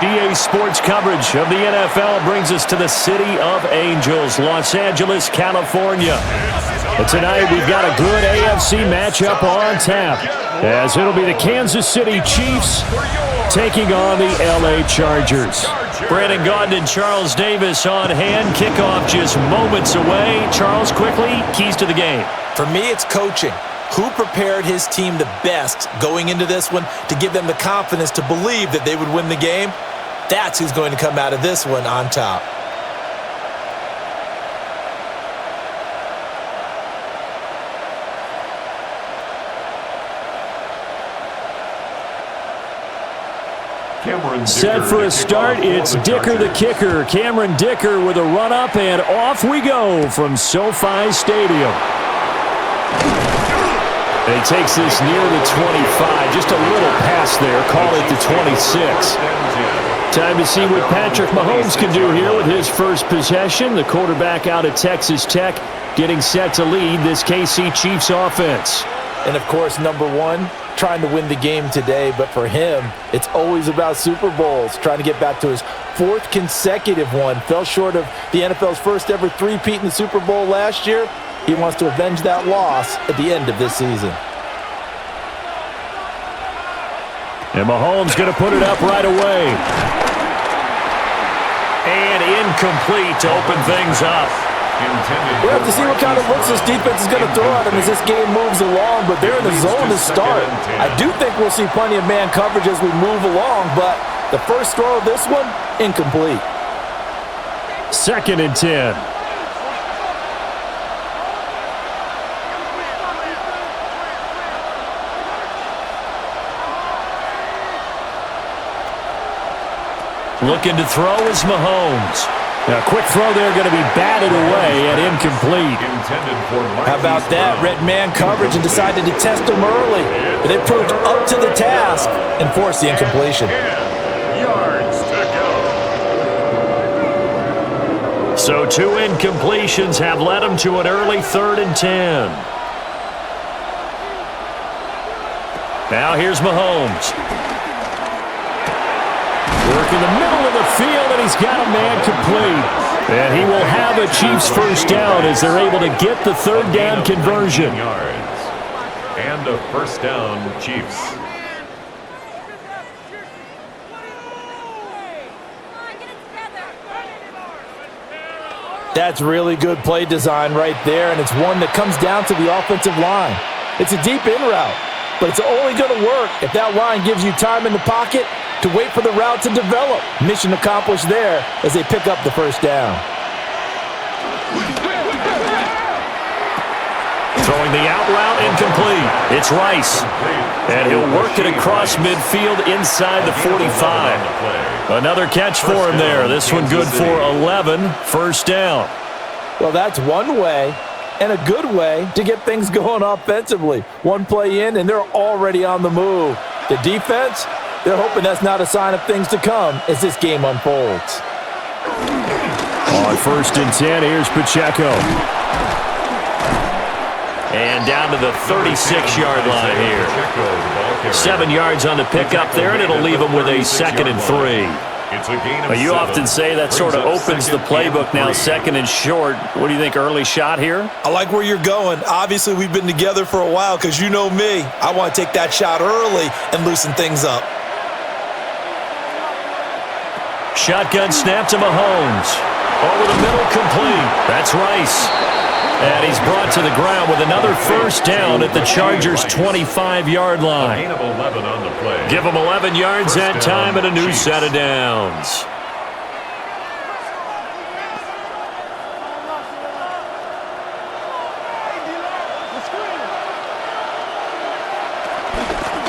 EA Sports coverage of the NFL brings us to the City of Angels, Los Angeles, California. And tonight we've got a good AFC matchup on tap, as it'll be the Kansas City Chiefs taking on the LA Chargers. Brandon Gaudin and Charles Davis on hand. Kickoff just moments away. Charles, quickly, keys to the game. For me, it's coaching. Who prepared his team the best going into this one to give them the confidence to believe that they would win the game? That's who's going to come out of this one on top. Set for a start, it's Dicker the kicker. Cameron Dicker with a run-up, and off we go from SoFi Stadium. And he takes this near the 25, just a little pass there, call it the 26. Time to see what Patrick Mahomes can do here with his first possession. The quarterback out of Texas Tech getting set to lead this KC Chiefs offense. And, of course, number one, trying to win the game today. But for him, it's always about Super Bowls, trying to get back to his fourth consecutive one. Fell short of the NFL's first ever three-peat in the Super Bowl last year. He wants to avenge that loss at the end of this season. And Mahomes going to put it up right away. And incomplete to open things up. We'll have to see what kind of looks this defense is going to throw at him as this game moves along, but they're in the zone to start. I do think we'll see plenty of man coverage as we move along, but the first throw of this one, incomplete. 2nd and 10. Looking to throw is Mahomes. Now, a quick throw there going to be batted away and incomplete. How about that? Red man coverage and decided to test him early. But they proved up to the task and forced the incompletion. So 2 incompletions have led him to an early 3rd and 10. Now here's Mahomes. Work in the middle of the field, and he's got a man complete. And he will have a Chiefs first down as they're able to get the 3rd down conversion. And a first down, Chiefs. That's really good play design right there, and it's one that comes down to the offensive line. It's a deep in route, but it's only going to work if that line gives you time in the pocket to wait for the route to develop. Mission accomplished there as they pick up the first down. Throwing the out route incomplete. It's Rice. And he'll work it across midfield inside the 45. Another catch for him there. This one good for 11. First down. Well, that's one way and a good way to get things going offensively. One play in, and they're already on the move. The defense, they're hoping that's not a sign of things to come as this game unfolds. On 1st and 10, here's Pacheco. And down to the 36-yard line here. 7 yards on the pickup there, and it'll leave them with a 2nd and 3. Well, you often say that sort of opens the playbook now, 2nd and short. What do you think, early shot here? I like where you're going. Obviously, we've been together for a while because you know me. I want to take that shot early and loosen things up. Shotgun snap to Mahomes. Over the middle, complete. That's Rice. And he's brought to the ground with another first down at the Chargers' 25-yard line. Gain of 11 on the play. Give him 11 yards that time and a new set of downs.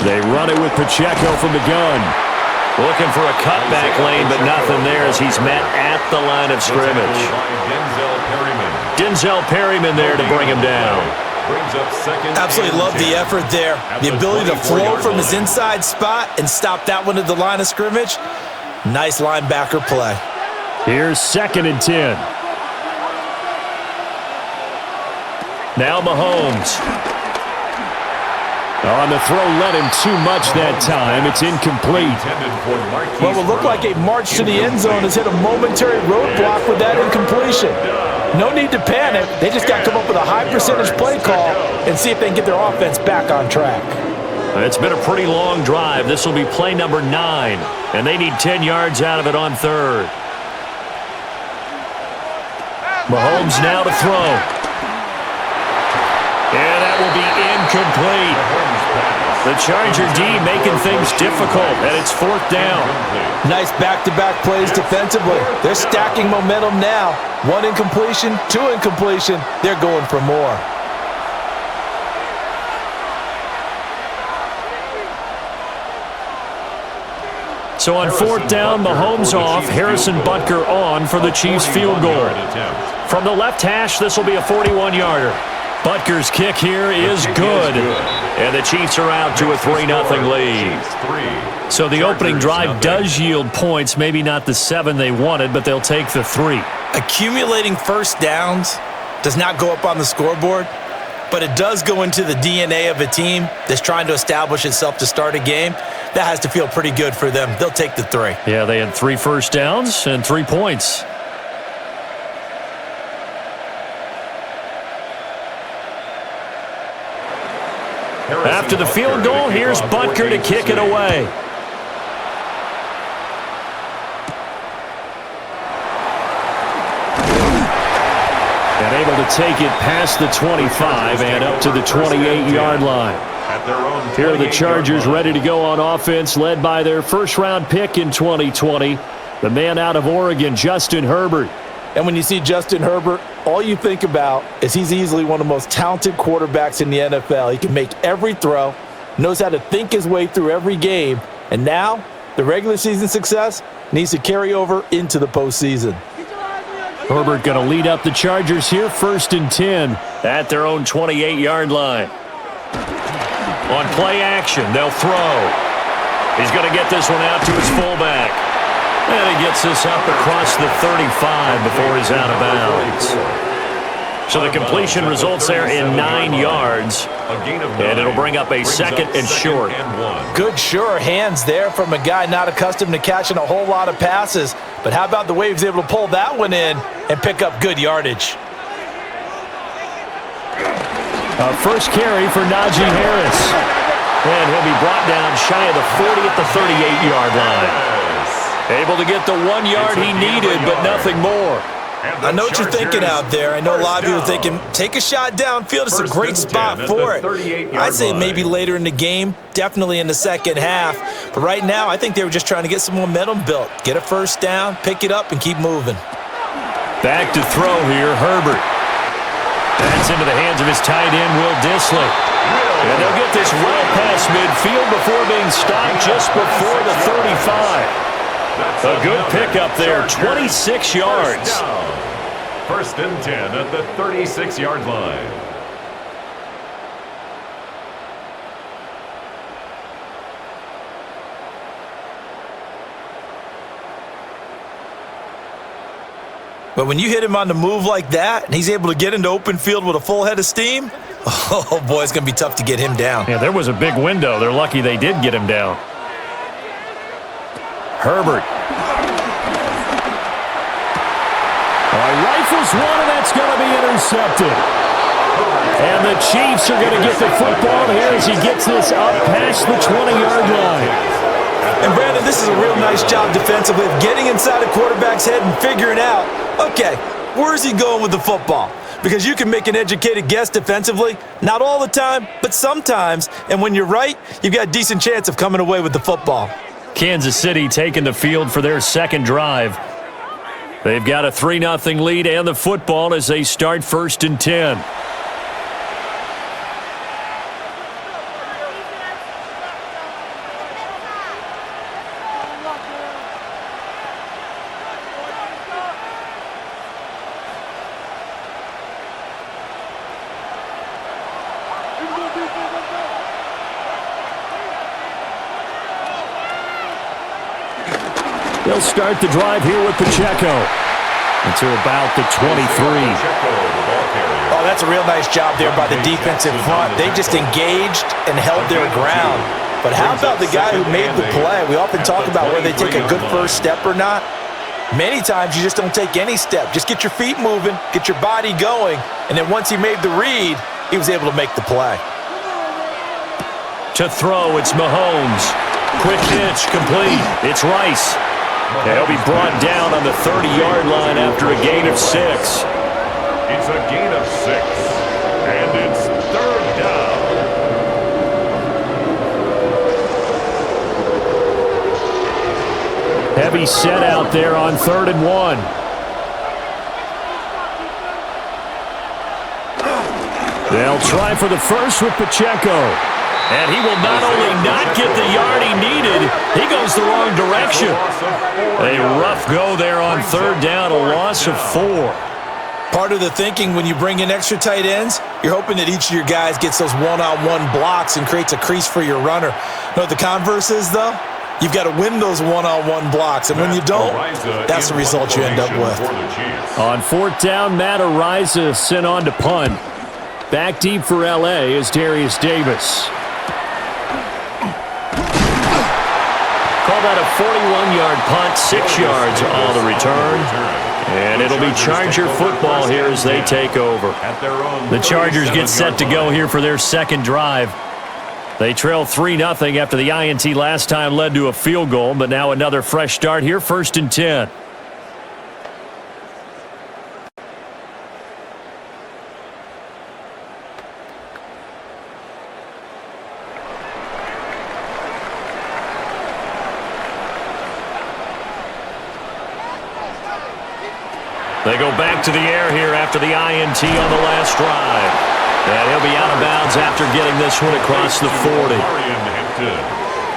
They run it with Pacheco from the gun. Looking for a cutback lane, but nothing there as he's met at the line of scrimmage. Denzel Perryman there to bring him down. Absolutely love the effort there. The ability to flow from his inside spot and stop that one at the line of scrimmage. Nice linebacker play. Here's 2nd and 10. Now Mahomes. On the throw, led him too much that time. It's incomplete. Well, it looked like a march to the end zone has hit a momentary roadblock with that incompletion. No need to panic. They just got to come up with a high percentage play call and see if they can get their offense back on track. It's been a pretty long drive. This will be play number 9, and they need 10 yards out of it on third. Mahomes now to throw. And that will be incomplete. The Charger D making things difficult, and it's 4th down. Nice back-to-back plays defensively. They're stacking momentum now. 1 incompletion, 2 incompletion. They're going for more. So on 4th down, Mahomes off, Harrison Butker on for the Chiefs field goal. From the left hash, this will be a 41-yarder. Butker's kick here is good. And the Chiefs are out to a 3-0 lead. So the opening drive does yield points, maybe not the 7 they wanted, but they'll take the 3. Accumulating first downs does not go up on the scoreboard, but it does go into the DNA of a team that's trying to establish itself to start a game. That has to feel pretty good for them. They'll take the 3. Yeah, they had 3 first downs and 3 points. After the field goal, here's Butker to kick it away. And able to take it past the 25 and up to the 28-yard line. Here are the Chargers ready to go on offense, led by their first-round pick in 2020, the man out of Oregon, Justin Herbert. And when you see Justin Herbert, all you think about is he's easily one of the most talented quarterbacks in the NFL. He can make every throw, knows how to think his way through every game, and now the regular season success needs to carry over into the postseason. Herbert going to lead up the Chargers here, 1st and 10 at their own 28-yard line. On play action, they'll throw. He's going to get this one out to his fullback. And he gets this up across the 35 before he's out of bounds. So the completion results there in 9 yards. And it'll bring up a 2nd and short. Good, sure hands there from a guy not accustomed to catching a whole lot of passes. But how about the way he was able to pull that one in and pick up good yardage? First carry for Najee Harris. And he'll be brought down shy of the 40 at the 38-yard line. Able to get the 1 yard he needed, but nothing more. I know what you're thinking out there. I know a lot of you are thinking, take a shot downfield. It's a great spot for it. I'd say maybe later in the game, definitely in the second half. But right now, I think they were just trying to get some momentum built. Get a first down, pick it up, and keep moving. Back to throw here, Herbert. That's into the hands of his tight end, Will Dissly. And they'll get this well past midfield before being stopped just before the 35. A good pickup there, 26 yards. 1st and 10 at the 36-yard line. But when you hit him on the move like that, and he's able to get into open field with a full head of steam, oh boy, it's going to be tough to get him down. Yeah, there was a big window. They're lucky they did get him down. Herbert. Rifles one, and that's going to be intercepted. And the Chiefs are going to get the football here as he gets this up past the 20-yard line. And Brandon, this is a real nice job defensively of getting inside a quarterback's head and figuring out, okay, where's he going with the football? Because you can make an educated guess defensively, not all the time, but sometimes. And when you're right, you've got a decent chance of coming away with the football. Kansas City taking the field for their second drive. They've got a 3-0 lead and the football as they start 1st and 10. They'll start the drive here with Pacheco. to about the 23. Oh, that's a real nice job there by the defensive front. They just engaged and held their ground. But how about the guy who made the play? We often talk about whether they take a good first step or not. Many times you just don't take any step. Just get your feet moving, get your body going, and then once he made the read, he was able to make the play. To throw, it's Mahomes. Quick pitch, complete. It's Rice. He'll be brought down on the 30-yard line after a gain of 6. It's a gain of 6, and it's third down. Heavy set out there on 3rd and 1. They'll try for the first with Pacheco. And he will not only not get the yard he needed, he goes the wrong direction. A rough go there on 3rd down, a loss of 4. Part of the thinking when you bring in extra tight ends, you're hoping that each of your guys gets those one-on-one blocks and creates a crease for your runner. You know what the converse is, though? You've got to win those one-on-one blocks, and when you don't, that's the result you end up with. On 4th down, Matt Ariza sent on to punt. Back deep for L.A. is Darius Davis. Call that a 41-yard punt, 6 yards on the return. And it'll be Charger football here as they take over. The Chargers get set to go here for their second drive. They trail 3-0 after the INT last time led to a field goal, but now another fresh start here, 1st and 10. They go back to the air here after the INT on the last drive. And he'll be out of bounds after getting this one across the 40.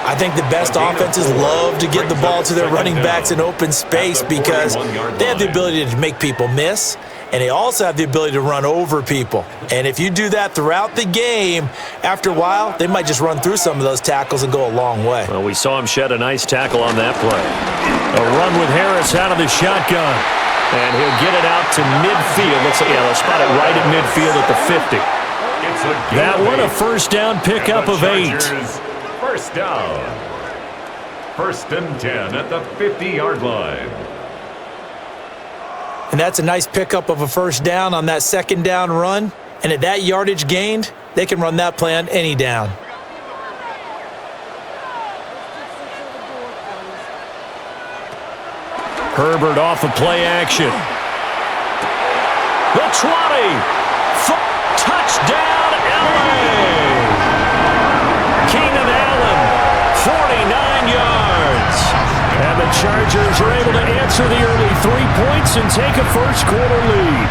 I think the best offenses love to get the ball to their running backs in open space because they have the ability to make people miss, and they also have the ability to run over people. And if you do that throughout the game, after a while, they might just run through some of those tackles and go a long way. Well, we saw him shed a nice tackle on that play. A run with Harris out of the shotgun. And he'll get it out to midfield. Looks like, they'll spot it right at midfield at the 50. That one, a first down pickup of 8. First down. 1st and 10 at the 50-yard line. And that's a nice pickup of a first down on that 2nd down run. And at that yardage gained, they can run that play on any down. Herbert off of play action. The 20. Touchdown, L.A. Keenan Allen, 49 yards. And the Chargers are able to answer the early 3 points and take a first-quarter lead.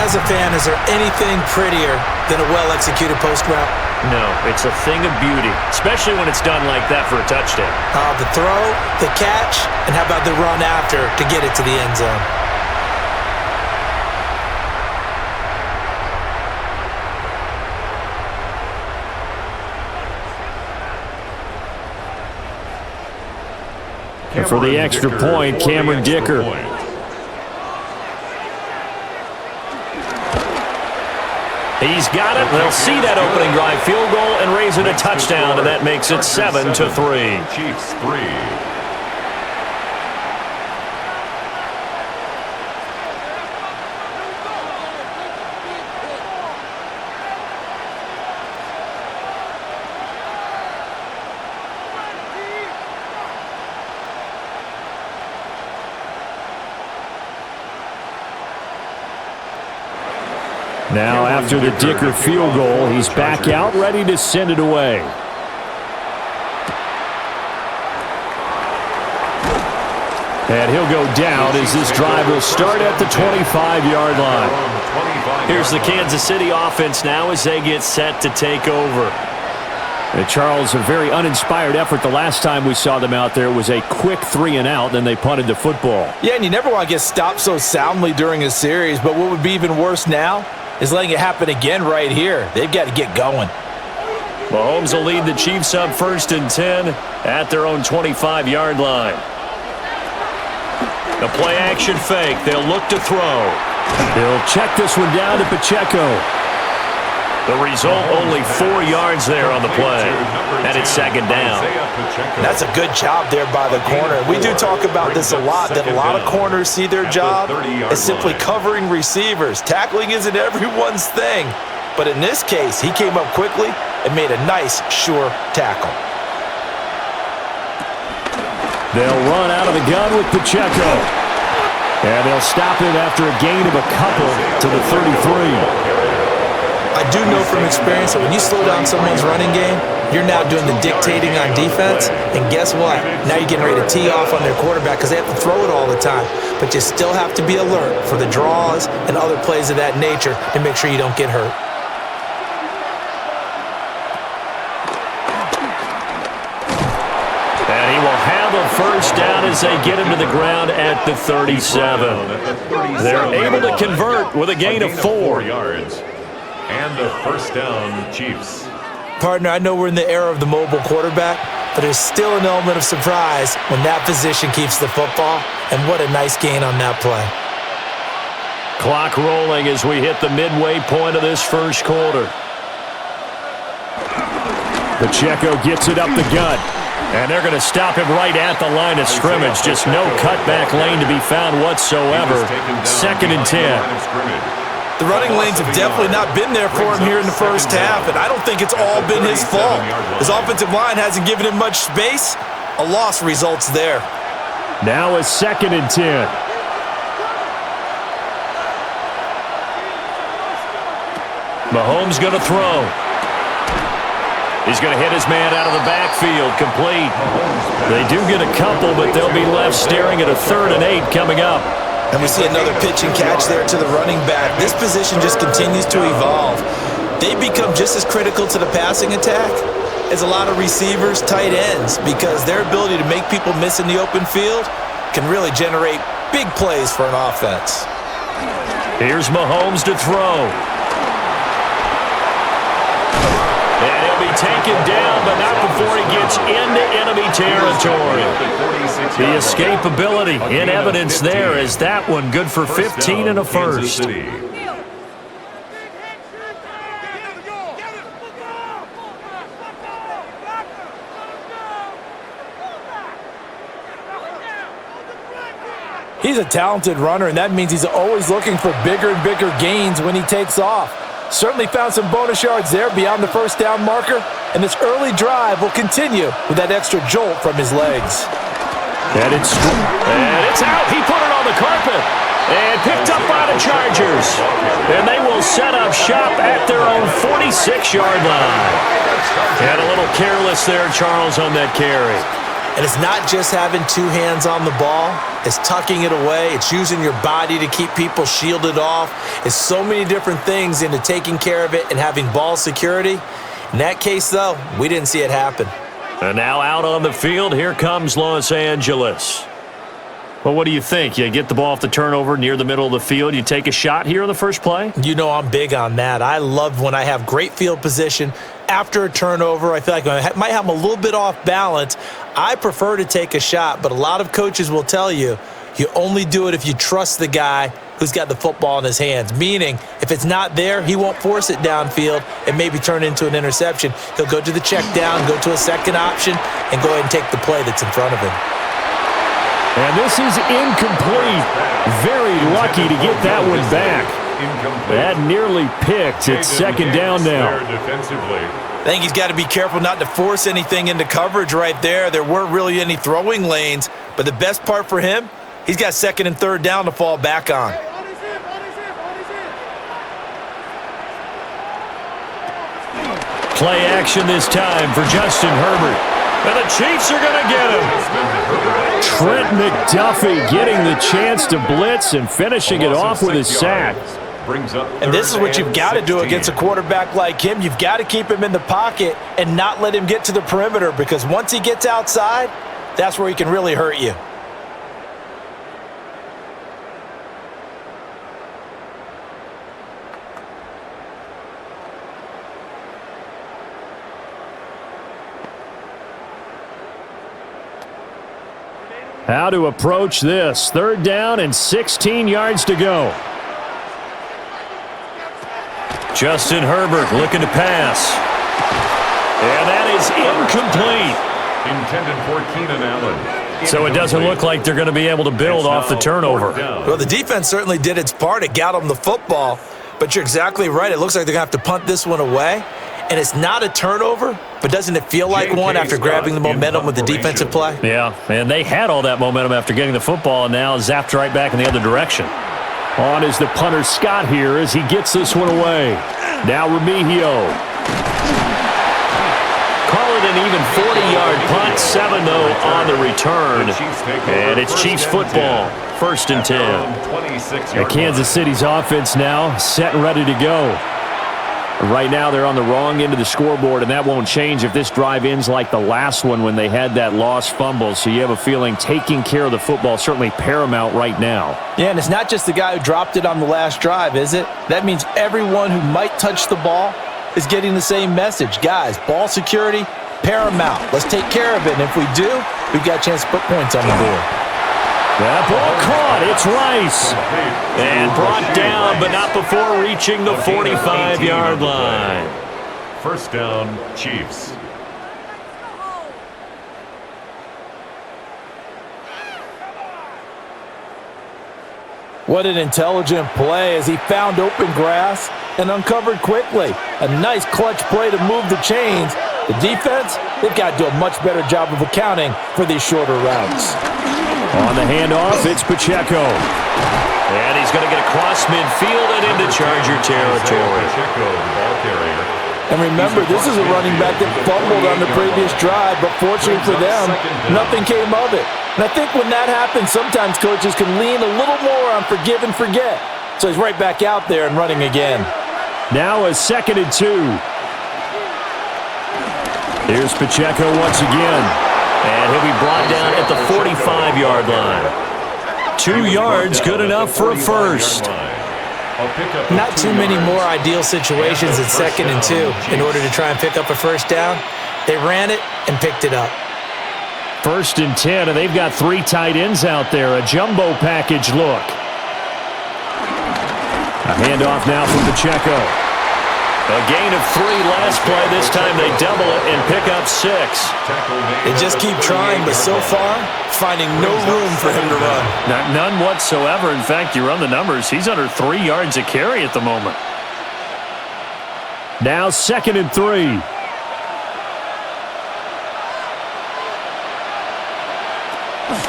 As a fan, is there anything prettier than a well-executed post route? No, it's a thing of beauty, especially when it's done like that for a touchdown. The throw, the catch, and how about the run after to get it to the end zone? And for the extra point, Cameron Dicker. He's got it. They'll see that opening drive field goal and raise it a touchdown, and that makes it 7-3. Chiefs 3. Now, after the Dicker field goal, he's back out, ready to send it away. And he'll go down as this drive will start at the 25-yard line. Here's the Kansas City offense now as they get set to take over. And Charles, a very uninspired effort. The last time we saw them out there was a quick 3-and-out, then they punted the football. Yeah, and you never want to get stopped so soundly during a series, but what would be even worse now is letting it happen again right here. They've got to get going. Mahomes will lead the Chiefs up 1st and 10 at their own 25-yard line. The play action fake. They'll look to throw. They'll check this one down to Pacheco. The result, only 4 yards there on the play. And it's second down. That's a good job there by the corner. We do talk about this a lot, that a lot of corners see their job as simply covering receivers. Tackling isn't everyone's thing. But in this case, he came up quickly and made a nice, sure tackle. They'll run out of the gun with Pacheco. And they'll stop him after a gain of a couple to the 33. I do know from experience that when you slow down someone's running game, you're now doing the dictating on defense. And guess what? Now you're getting ready to tee off on their quarterback because they have to throw it all the time. But you still have to be alert for the draws and other plays of that nature to make sure you don't get hurt. And he will have a first down as they get him to the ground at the 37. They're able to convert with a gain of 4 yards. And a first down, Chiefs. Partner, I know we're in the era of the mobile quarterback, but there's still an element of surprise when that position keeps the football, and what a nice gain on that play. Clock rolling as we hit the midway point of this first quarter. Pacheco gets it up the gut, and they're going to stop him right at the line of scrimmage. Just no cutback lane to be found whatsoever. Second and 10. The running lanes have definitely not been there for him here in the first half, and I don't think it's all been his fault. His offensive line hasn't given him much space. A loss results there. Now a second and 10. Mahomes going to throw. He's going to hit his man out of the backfield, complete. They do get a couple, but they'll be left staring at a 3rd and 8 coming up. And we see another pitch and catch there to the running back. This position just continues to evolve. They become just as critical to the passing attack as a lot of receivers, tight ends, because their ability to make people miss in the open field can really generate big plays for an offense. Here's Mahomes to throw. And he'll be taken down, but not before he gets into enemy territory. The escapability in evidence there is that one good for 15 and a first. He's a talented runner, and that means he's always looking for bigger and bigger gains when he takes off. Certainly found some bonus yards there beyond the first down marker, and this early drive will continue with that extra jolt from his legs. And it's out. He put it on the carpet and picked up by the Chargers. And they will set up shop at their own 46-yard line. And a little careless there, Charles, on that carry. And it's not just having 2 hands on the ball. It's tucking it away. It's using your body to keep people shielded off. It's so many different things into taking care of it and having ball security. In that case, though, we didn't see it happen. And now out on the field, here comes Los Angeles. Well, what do you think? You get the ball off the turnover near the middle of the field. You take a shot here on the first play? You know I'm big on that. I love when I have great field position after a turnover. I feel like I might have them a little bit off balance. I prefer to take a shot, but a lot of coaches will tell you, you only do it if you trust the guy who's got the football in his hands. Meaning, if it's not there, he won't force it downfield and maybe turn it into an interception. He'll go to the check down, go to a second option, and go ahead and take the play that's in front of him. And this is incomplete. Very lucky to get that one back. That nearly picked. It's second down now. I think he's got to be careful not to force anything into coverage right there. There weren't really any throwing lanes, but the best part for him, he's got second and third down to fall back on. Play action this time for Justin Herbert. And the Chiefs are going to get him. Trent McDuffie getting the chance to blitz and finishing it off with his sack. And this is what you've got to do against a quarterback like him. You've got to keep him in the pocket and not let him get to the perimeter, because once he gets outside, that's where he can really hurt you. How to approach this. 3rd down and 16 yards to go. Justin Herbert looking to pass. And that is incomplete. Intended for Keenan Allen. So it doesn't look like they're going to be able to build off the turnover. Well, the defense certainly did its part. It got them the football. But you're exactly right. It looks like they're going to have to punt this one away. And it's not a turnover, but doesn't it feel like one after grabbing the momentum with the defensive play? Yeah, and they had all that momentum after getting the football and now zapped right back in the other direction. On is the punter Scott here as he gets this one away. Now Remigio. Call it an even 40-yard punt, 7 though on the return. And it's Chiefs football, 1st and 10. Kansas City's offense now set and ready to go. Right now they're on the wrong end of the scoreboard, and that won't change if this drive ends like the last one when they had that lost fumble. So you have a feeling taking care of the football certainly paramount right now. Yeah, and it's not just the guy who dropped it on the last drive, is it? That means everyone who might touch the ball is getting the same message. Guys, ball security, paramount. Let's take care of it, and if we do, we've got a chance to put points on the board. That ball caught. It's Rice. And brought down, but not before reaching the 45-yard line. 1st down, Chiefs. What an intelligent play as he found open grass and uncovered quickly. A nice clutch play to move the chains. The defense, they've got to do a much better job of accounting for these shorter routes. On the handoff, it's Pacheco. And he's going to get across midfield and into Charger territory. And remember, this is a running back that fumbled on the previous drive, but fortunately for them, nothing came of it. And I think when that happens, sometimes coaches can lean a little more on forgive and forget. So he's right back out there and running again. Now a 2nd and 2. Here's Pacheco once again. And he'll be brought down at the 45-yard line. 2 yards, good enough for a first. Not too many more ideal situations at 2nd and 2 in order to try and pick up a first down. They ran it and picked it up. 1st and 10, and they've got 3 tight ends out there. A jumbo package look. A handoff now from Pacheco. A gain of 3 last play. This time they double it and pick up 6. They just keep trying, but so far, finding no room for him to run. None whatsoever. In fact, you run the numbers. He's under 3 yards a carry at the moment. Now 2nd and 3.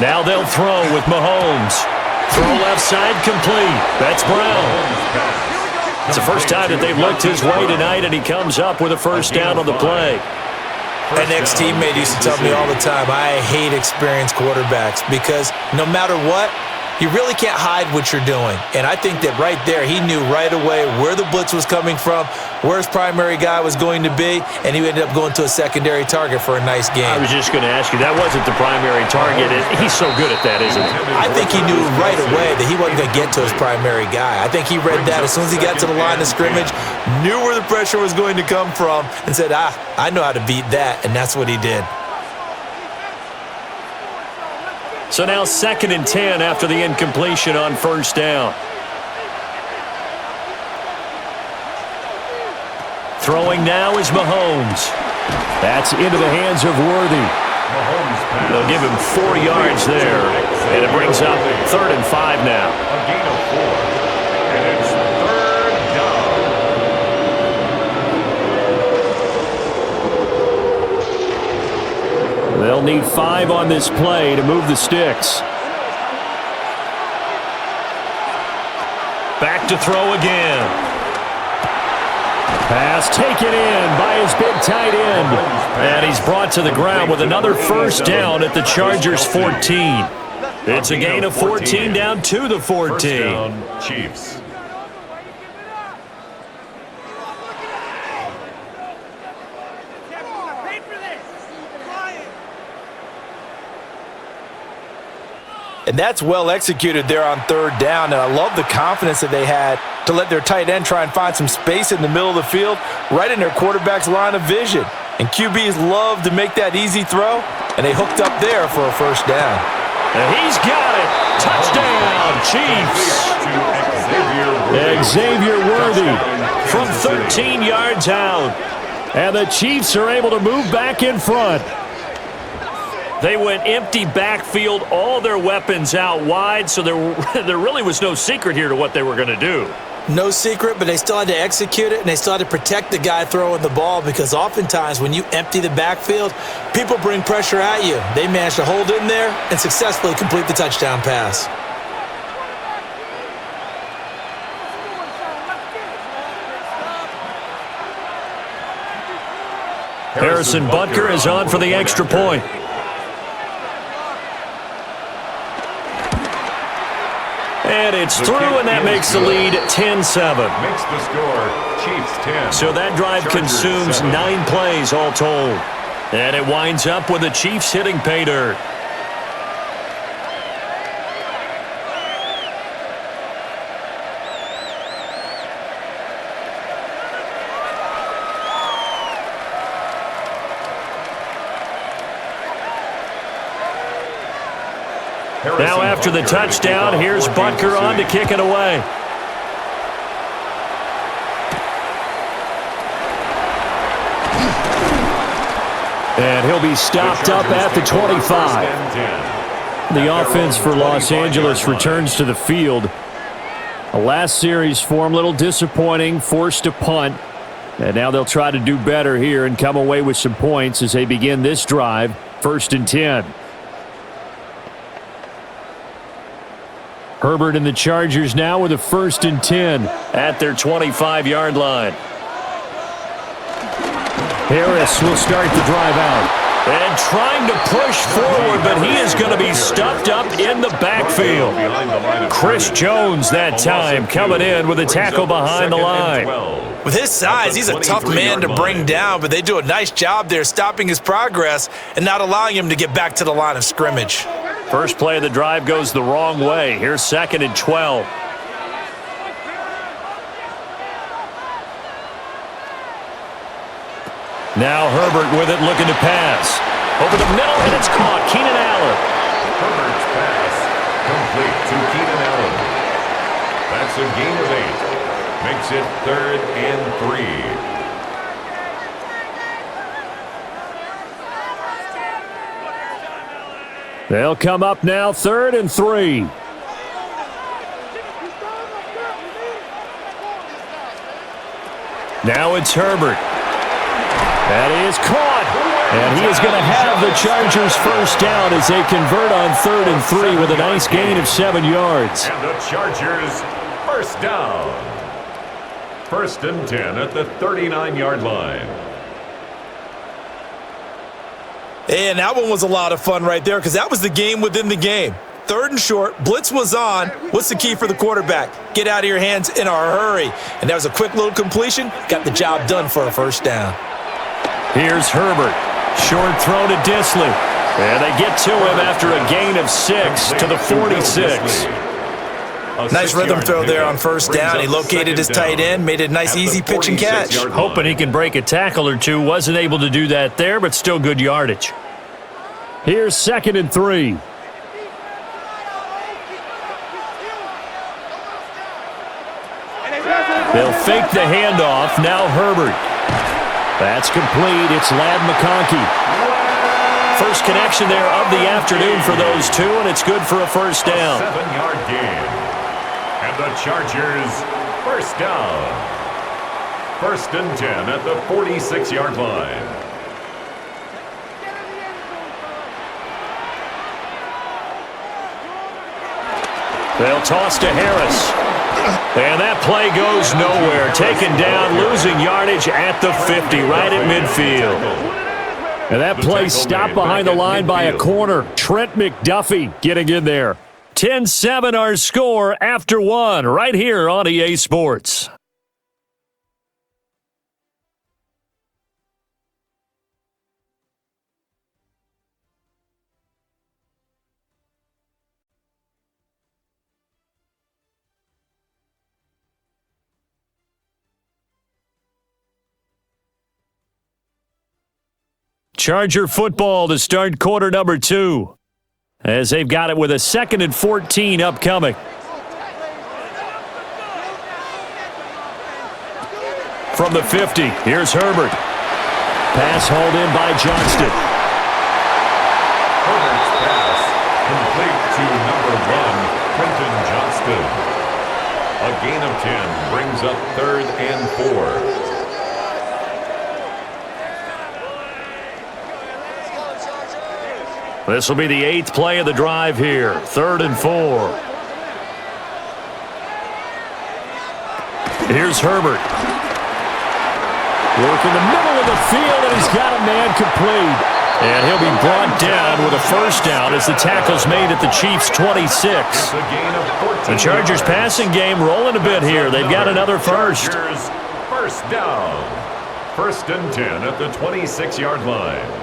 Now they'll throw with Mahomes. Throw left side complete. That's Brown. It's the first time that they've looked his way tonight, and he comes up with a first down on the play. An ex-teammate used to tell me all the time, I hate experienced quarterbacks because no matter what, you really can't hide what you're doing. And I think that right there, he knew right away where the blitz was coming from, where his primary guy was going to be, and he ended up going to a secondary target for a nice game. I was just going to ask you, that wasn't the primary target. He's so good at that, isn't he? I think he knew right away that he wasn't going to get to his primary guy. I think he read that as soon as he got to the line of scrimmage, knew where the pressure was going to come from, and said, I know how to beat that, and that's what he did. So now 2nd and 10 after the incompletion on first down. Throwing now is Mahomes. That's into the hands of Worthy. They'll give him 4 yards there. And it brings up 3rd and 5 now. A gain of 4. And it's 3rd down. They'll need 5 on this play to move the sticks. Back to throw again. Pass taken in by his big tight end. And he's brought to the ground with another first down at the Chargers' 14. It's a gain of 14 down to the 14. First down, Chiefs. And that's well executed there on 3rd down. And I love the confidence that they had to let their tight end try and find some space in the middle of the field, right in their quarterback's line of vision. And QBs love to make that easy throw, and they hooked up there for a first down. He's got it. Touchdown, Chiefs. Xavier Worthy from 13 yards out. And the Chiefs are able to move back in front. They went empty backfield, all their weapons out wide, so there really was no secret here to what they were going to do. No secret, but they still had to execute it, and they still had to protect the guy throwing the ball because oftentimes when you empty the backfield, people bring pressure at you. They managed to hold in there and successfully complete the touchdown pass. Harrison Butker is on for the extra point. And it's through, and that makes the lead 10-7. Makes the score Chiefs 10. So that drive consumes 9 plays all told. And it winds up with the Chiefs hitting pay dirt. Now after the touchdown, here's Butker on to kick it away. And he'll be stopped up at the 25. The offense for Los Angeles returns to the field. The last series for him, a little disappointing, forced a punt. And now they'll try to do better here and come away with some points as they begin this drive, 1st and 10. Herbert and the Chargers now with a 1st and 10 at their 25-yard line. Harris will start the drive out. And trying to push forward, but he is going to be stuffed up in the backfield. Chris Jones that time coming in with a tackle behind the line. With his size, he's a tough man to bring down, but they do a nice job there stopping his progress and not allowing him to get back to the line of scrimmage. First play of the drive goes the wrong way. Here's 2nd and 12. Now Herbert with it, looking to pass. Over the middle, and it's caught. Keenan Allen. Herbert's pass complete to Keenan Allen. That's a gain of 8. Makes it 3rd and 3. They'll come up now, 3rd and 3. Now it's Herbert. That is caught. And he is going to have the Chargers first down as they convert on 3rd and 3 with a nice gain of 7 yards. And the Chargers first down. 1st and 10 at the 39-yard line. And that one was a lot of fun right there because that was the game within the game. 3rd and short, blitz was on. What's the key for the quarterback? Get out of your hands in a hurry. And that was a quick little completion. Got the job done for a first down. Here's Herbert. Short throw to Disley. And they get to him after a gain of 6 to the 46. Nice rhythm throw there on first down. He located his tight end, made it a nice, easy pitch and catch. Hoping he can break a tackle or two. Wasn't able to do that there, but still good yardage. Here's 2nd and 3. They'll fake the handoff. Now Herbert. That's complete. It's Ladd McConkey. First connection there of the afternoon for those two, and it's good for a first down. 7-yard gain. And the Chargers first down. 1st and 10 at the 46-yard line. They'll toss to Harris. And that play goes nowhere. Taken down, losing yardage at the 50, right at midfield. And that play stopped behind the line by a corner. Trent McDuffie getting in there. 10-7 our score after 1 right here on EA Sports. Charger football to start quarter number 2. as they've got it with a 2nd and 14 upcoming. From the 50, here's Herbert. Pass hauled in by Johnston. Herbert's pass complete to number 1, Quentin Johnston. A gain of 10 brings up 3rd and 4. This will be the 8th play of the drive here. 3rd and 4. Here's Herbert. Work in the middle of the field, and he's got a man complete. And he'll be brought down with a first down as the tackle's made at the Chiefs' 26. The Chargers passing game rolling a bit here. They've got another first. First down. 1st and 10 at the 26-yard line.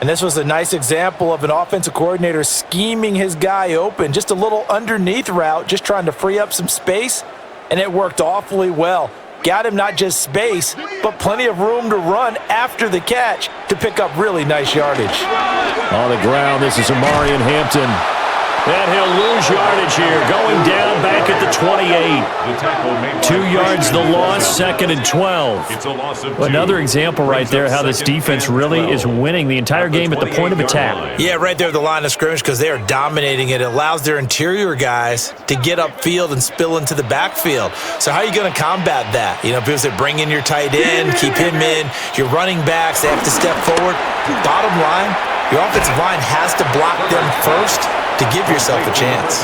And this was a nice example of an offensive coordinator scheming his guy open. Just a little underneath route, just trying to free up some space, and it worked awfully well. Got him not just space, but plenty of room to run after the catch to pick up really nice yardage. On the ground, this is Amarian Hampton. And he'll lose yardage here, going down back at the 28. 2 yards the loss, 2nd and 12. It's a loss of 2. Another example right there how this defense really is winning the entire game at the point of attack. Yeah, right there at the line of scrimmage because they are dominating it. It allows their interior guys to get upfield and spill into the backfield. So how are you going to combat that? You know, people say bring in your tight end, keep him in. Your running backs, they have to step forward. Bottom line, your offensive line has to block them first to give yourself a chance.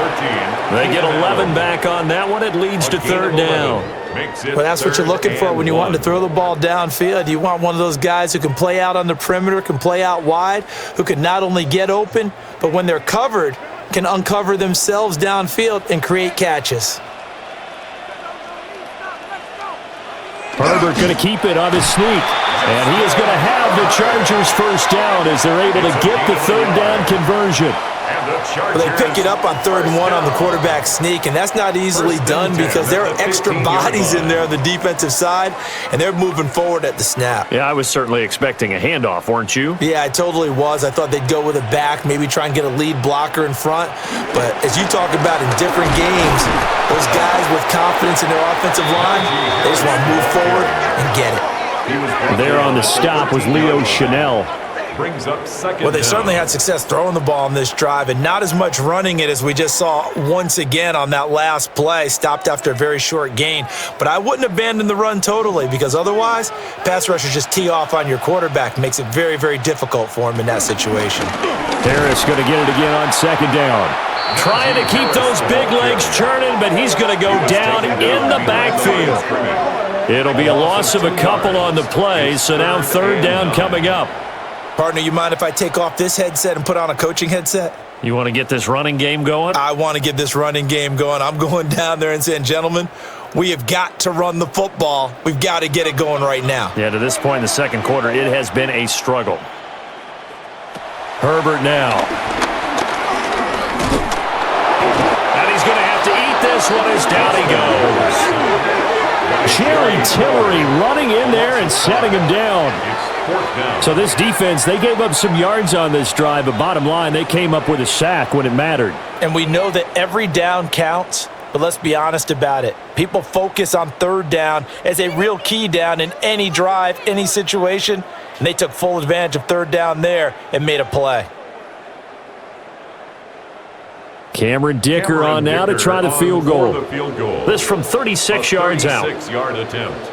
They get 11 back on that one. It leads to 3rd down. Well, that's what you're looking for when you want to throw the ball downfield. You want one of those guys who can play out on the perimeter, can play out wide, who can not only get open, but when they're covered, can uncover themselves downfield and create catches. Herbert going to keep it on his sneak. And he is going to have the Chargers first down as they're able to get the 3rd down conversion. Well, they pick it up on 3rd and 1 on the quarterback sneak, and that's not easily done because there are extra bodies in there on the defensive side, and they're moving forward at the snap. Yeah, I was certainly expecting a handoff, weren't you? Yeah, I totally was. I thought they'd go with a back, maybe try and get a lead blocker in front. But as you talk about in different games, those guys with confidence in their offensive line, they just want to move forward and get it. There on the stop was Leo Chanel. Brings up 2nd Well, they down. certainly had success throwing the ball on this drive and not as much running it as we just saw once again on that last play. Stopped after a very short gain. But I wouldn't abandon the run totally because otherwise, pass rushers just tee off on your quarterback. Makes it very, very difficult for him in that situation. Harris going to get it again on 2nd down. Trying to keep those big legs churning, but he's going to go down in the backfield. It'll be a loss of a couple on the play, so now 3rd down coming up. Partner, you mind if I take off this headset and put on a coaching headset? You want to get this running game going? I want to get this running game going. I'm going down there and saying, gentlemen, we have got to run the football. We've got to get it going right now. Yeah, to this point in the 2nd quarter, it has been a struggle. Herbert now. And he's going to have to eat this one as down he goes. Jerry Tillery running in there and setting him down. So this defense, they gave up some yards on this drive, but bottom line, they came up with a sack when it mattered. And we know that every down counts, but let's be honest about it. People focus on 3rd down as a real key down in any drive, any situation, and they took full advantage of 3rd down there and made a play. Cameron Dicker on now to try the field goal. This from 36 yards out. 36-yard attempt.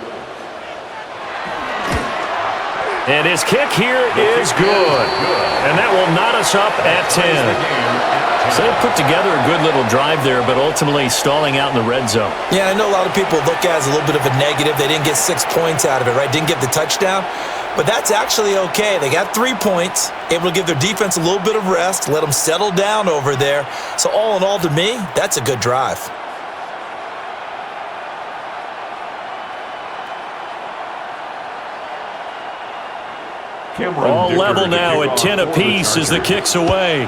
And his kick here is good. And that will knot us up at 10. So they put together a good little drive there, but ultimately stalling out in the red zone. Yeah, I know a lot of people look at it as a little bit of a negative. They didn't get 6 points out of it, right? Didn't get the touchdown. But that's actually okay. They got 3 points, able to give their defense a little bit of rest, let them settle down over there. So all in all, to me, that's a good drive. All level now at 10 apiece as the kick's away.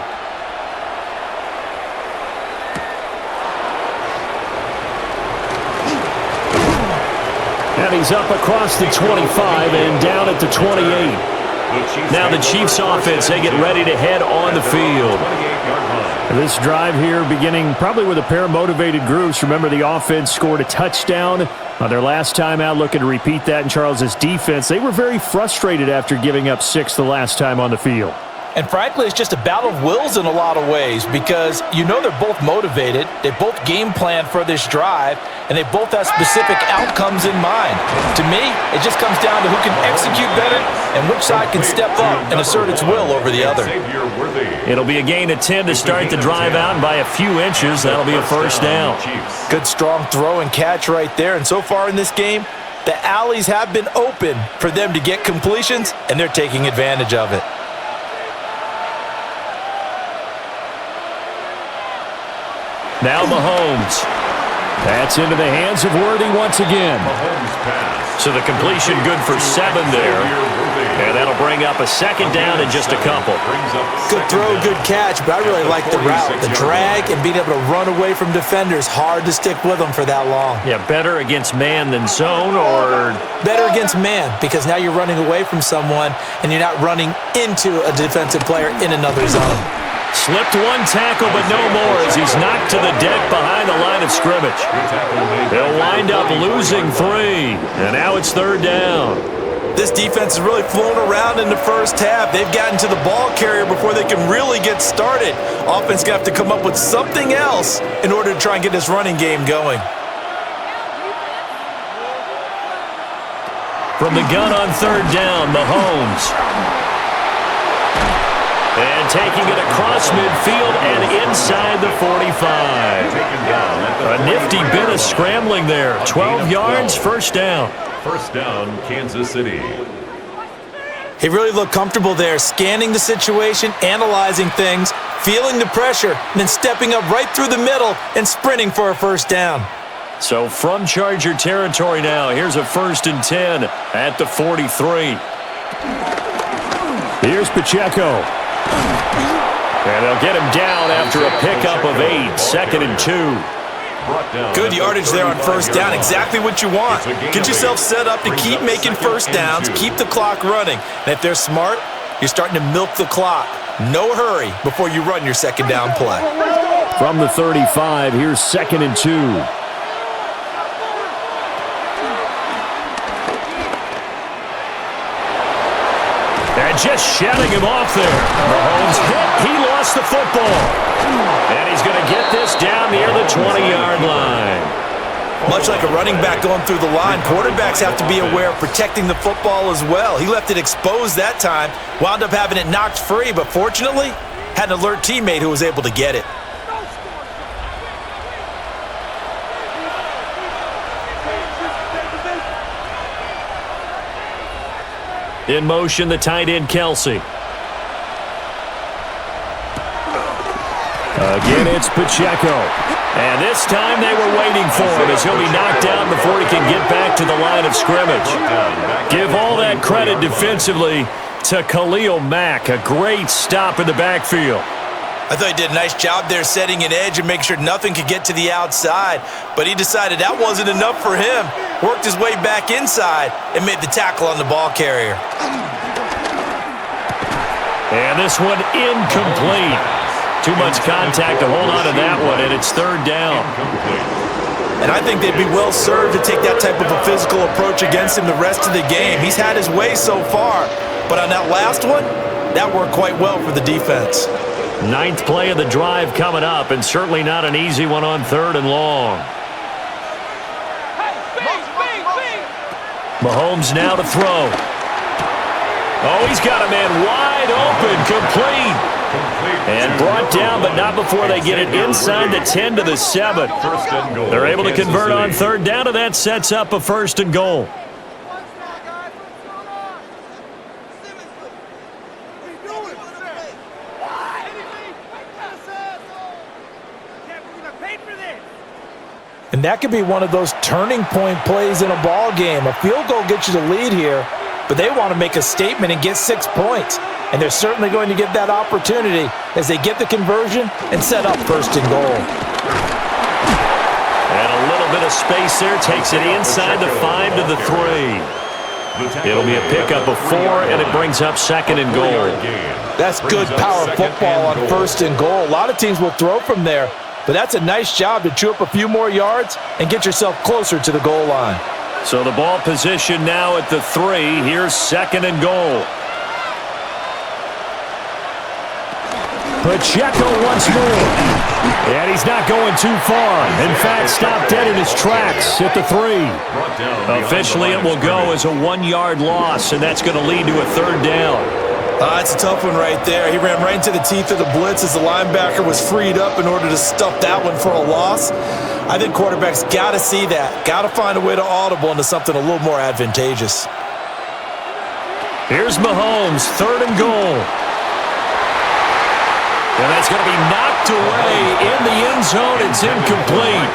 And he's up across the 25 and down at the 28. Now the Chiefs offense, they get ready to head on the field. This drive here beginning probably with a pair of motivated groups. Remember, the offense scored a touchdown on their last time out, looking to repeat that in Charles's defense. They were very frustrated after giving up 6 the last time on the field. And frankly, it's just a battle of wills in a lot of ways because you know they're both motivated, they both game plan for this drive, and they both have specific outcomes in mind. To me, it just comes down to who can execute better and which side can step up and assert its will over the other. It'll be a gain of 10 to start the drive out, and by a few inches, that'll be a first down. Good strong throw and catch right there, and so far in this game, the alleys have been open for them to get completions, and they're taking advantage of it. Now Mahomes. That's into the hands of Worthy once again. So the completion good for 7 there. And that'll bring up a second down in just a couple. Good throw, good catch, but I really like the route. The drag and being able to run away from defenders. Hard to stick with them for that long. Yeah, better against man than zone, or? Better against man, because now you're running away from someone and you're not running into a defensive player in another zone. Slipped one tackle, but no more as he's knocked to the deck behind the line of scrimmage. They'll wind up losing 3, and now it's 3rd down. This defense has really flown around in the first half. They've gotten to the ball carrier before they can really get started. Offense going to have to come up with something else in order to try and get this running game going. From the gun on 3rd down, Mahomes. And taking it across midfield and inside the 45. A nifty bit of scrambling there. 12 yards, first down. First down, Kansas City. He really looked comfortable there, scanning the situation, analyzing things, feeling the pressure, and then stepping up right through the middle and sprinting for a first down. So from Charger territory now, here's a 1st and 10 at the 43. Here's Pacheco. And they'll get him down after a pickup of 8, 2nd and 2. Good yardage there on first down, exactly what you want. Get yourself set up to keep making first downs, keep the clock running. And if they're smart, you're starting to milk the clock. No hurry before you run your second down play. From the 35, here's 2nd and 2. And just shouting him off there. Mahomes hit. He lost the football. And he's going to get this down near the 20-yard line. Much like a running back going through the line, quarterbacks have to be aware of protecting the football as well. He left it exposed that time, wound up having it knocked free, but fortunately, had an alert teammate who was able to get it. In motion, the tight end, Kelsey. Again, it's Pacheco. And this time they were waiting for him as he'll be knocked down before he can get back to the line of scrimmage. Give all that credit defensively to Khalil Mack. A great stop in the backfield. I thought he did a nice job there setting an edge and making sure nothing could get to the outside. But he decided that wasn't enough for him. Worked his way back inside and made the tackle on the ball carrier. And this one incomplete. Too much contact to hold on to that one, and it's 3rd down. And I think they'd be well served to take that type of a physical approach against him the rest of the game. He's had his way so far, but on that last one, that worked quite well for the defense. 9th play of the drive coming up, and certainly not an easy one on 3rd and long. Mahomes now to throw. Oh, he's got a man wide open, complete. And brought down, but not before they get it inside the 10 to the 7. They're able to convert on 3rd down, and that sets up a 1st and goal. And that could be one of those turning point plays in a ball game. A field goal gets you the lead here, but they want to make a statement and get 6 points. And they're certainly going to get that opportunity as they get the conversion and set up 1st and goal. And a little bit of space there takes it inside the 5 to the 3. It'll be a pickup of 4, and it brings up 2nd and goal. That's good power football on 1st and goal. A lot of teams will throw from there, but that's a nice job to chew up a few more yards and get yourself closer to the goal line. So the ball position now at the 3. Here's 2nd and goal. Pacheco once more. And he's not going too far. In fact, stopped dead in his tracks at the 3. Officially, it will go as a 1-yard loss, and that's going to lead to a 3rd down. It's a tough one right there. He ran right into the teeth of the blitz as the linebacker was freed up in order to stuff that one for a loss. I think quarterbacks got to see that. Got to find a way to audible into something a little more advantageous. Here's Mahomes, 3rd and goal. And that's going to be knocked away in the end zone. It's incomplete.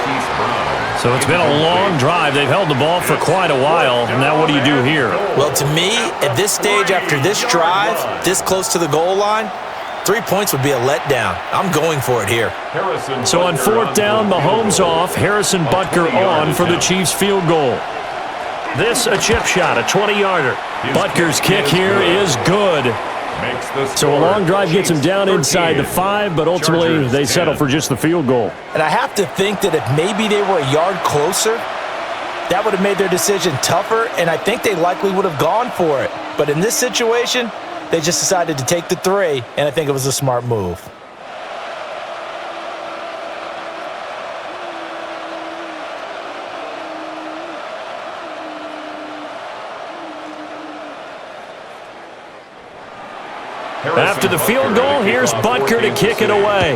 So it's been a long drive. They've held the ball for quite a while. Now what do you do here? Well, to me, at this stage after this drive, this close to the goal line, 3 points would be a letdown. I'm going for it here. So on 4th down, Mahomes off, Harrison Butker on for the Chiefs field goal. This a chip shot, a 20-yarder. Butker's kick here is good. So a long drive gets him down inside the 5, but ultimately they settle for just the field goal. And I have to think that if maybe they were a yard closer, that would have made their decision tougher, and I think they likely would have gone for it. But in this situation, they just decided to take the 3, and I think it was a smart move. After the field goal, here's Butker to kick it away.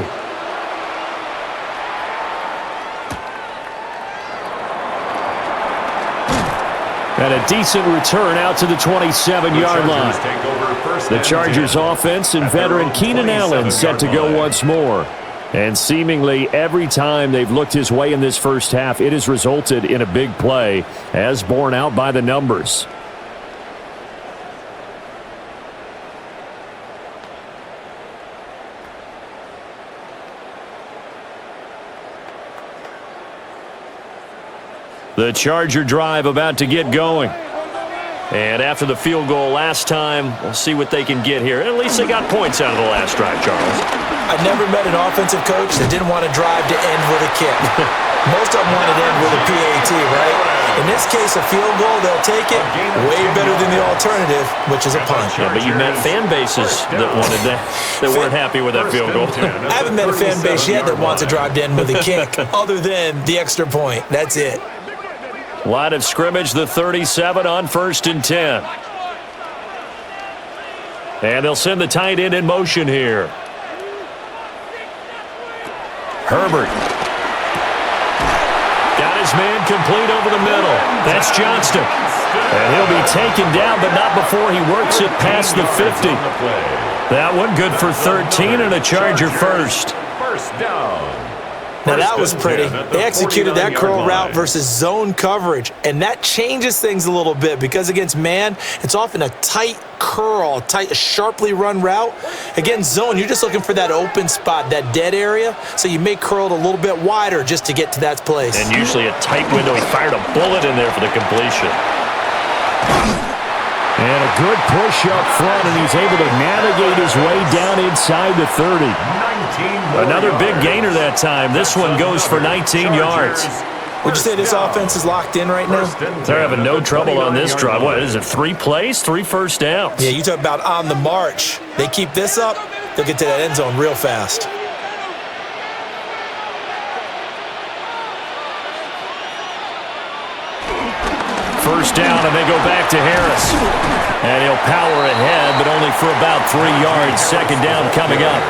And a decent return out to the 27-yard line. The Chargers offense and veteran Keenan Allen set to go once more. And seemingly every time they've looked his way in this first half, it has resulted in a big play, as borne out by the numbers. The Charger drive about to get going. And after the field goal last time, we'll see what they can get here. At least they got points out of the last drive, Charles. I've never met an offensive coach that didn't want to drive to end with a kick. Most of them want to end with a PAT, right? In this case, a field goal, they'll take it. Way better than the alternative, which is a punt. Yeah, but you met fan bases that wanted that weren't happy with that field goal. I haven't met a fan base yet that wants to drive to end with a kick, other than the extra point. That's it. Line of scrimmage, the 37 on 1st and 10. And they'll send the tight end in motion here. Herbert. Got his man complete over the middle. That's Johnston. And he'll be taken down, but not before he works it past the 50. That one good for 13 and a Charger first. First down. Now that was pretty. They executed that curl route versus zone coverage, and that changes things a little bit because against man, it's often a tight curl, a sharply run route. Against zone, you're just looking for that open spot, that dead area, so you may curl it a little bit wider just to get to that place. And usually a tight window. He fired a bullet in there for the completion. And a good push up front, and he's able to navigate his way down inside the 30. Another big gainer that time. This one goes for 19 yards. Would you say this offense is locked in right now? They're having no trouble on this drive. What is it, 3 plays, 3 first downs? Yeah, you talk about on the march. They keep this up, they'll get to that end zone real fast. First down, and they go back to Harris. And he'll power ahead, but only for about 3 yards. 2nd down coming up.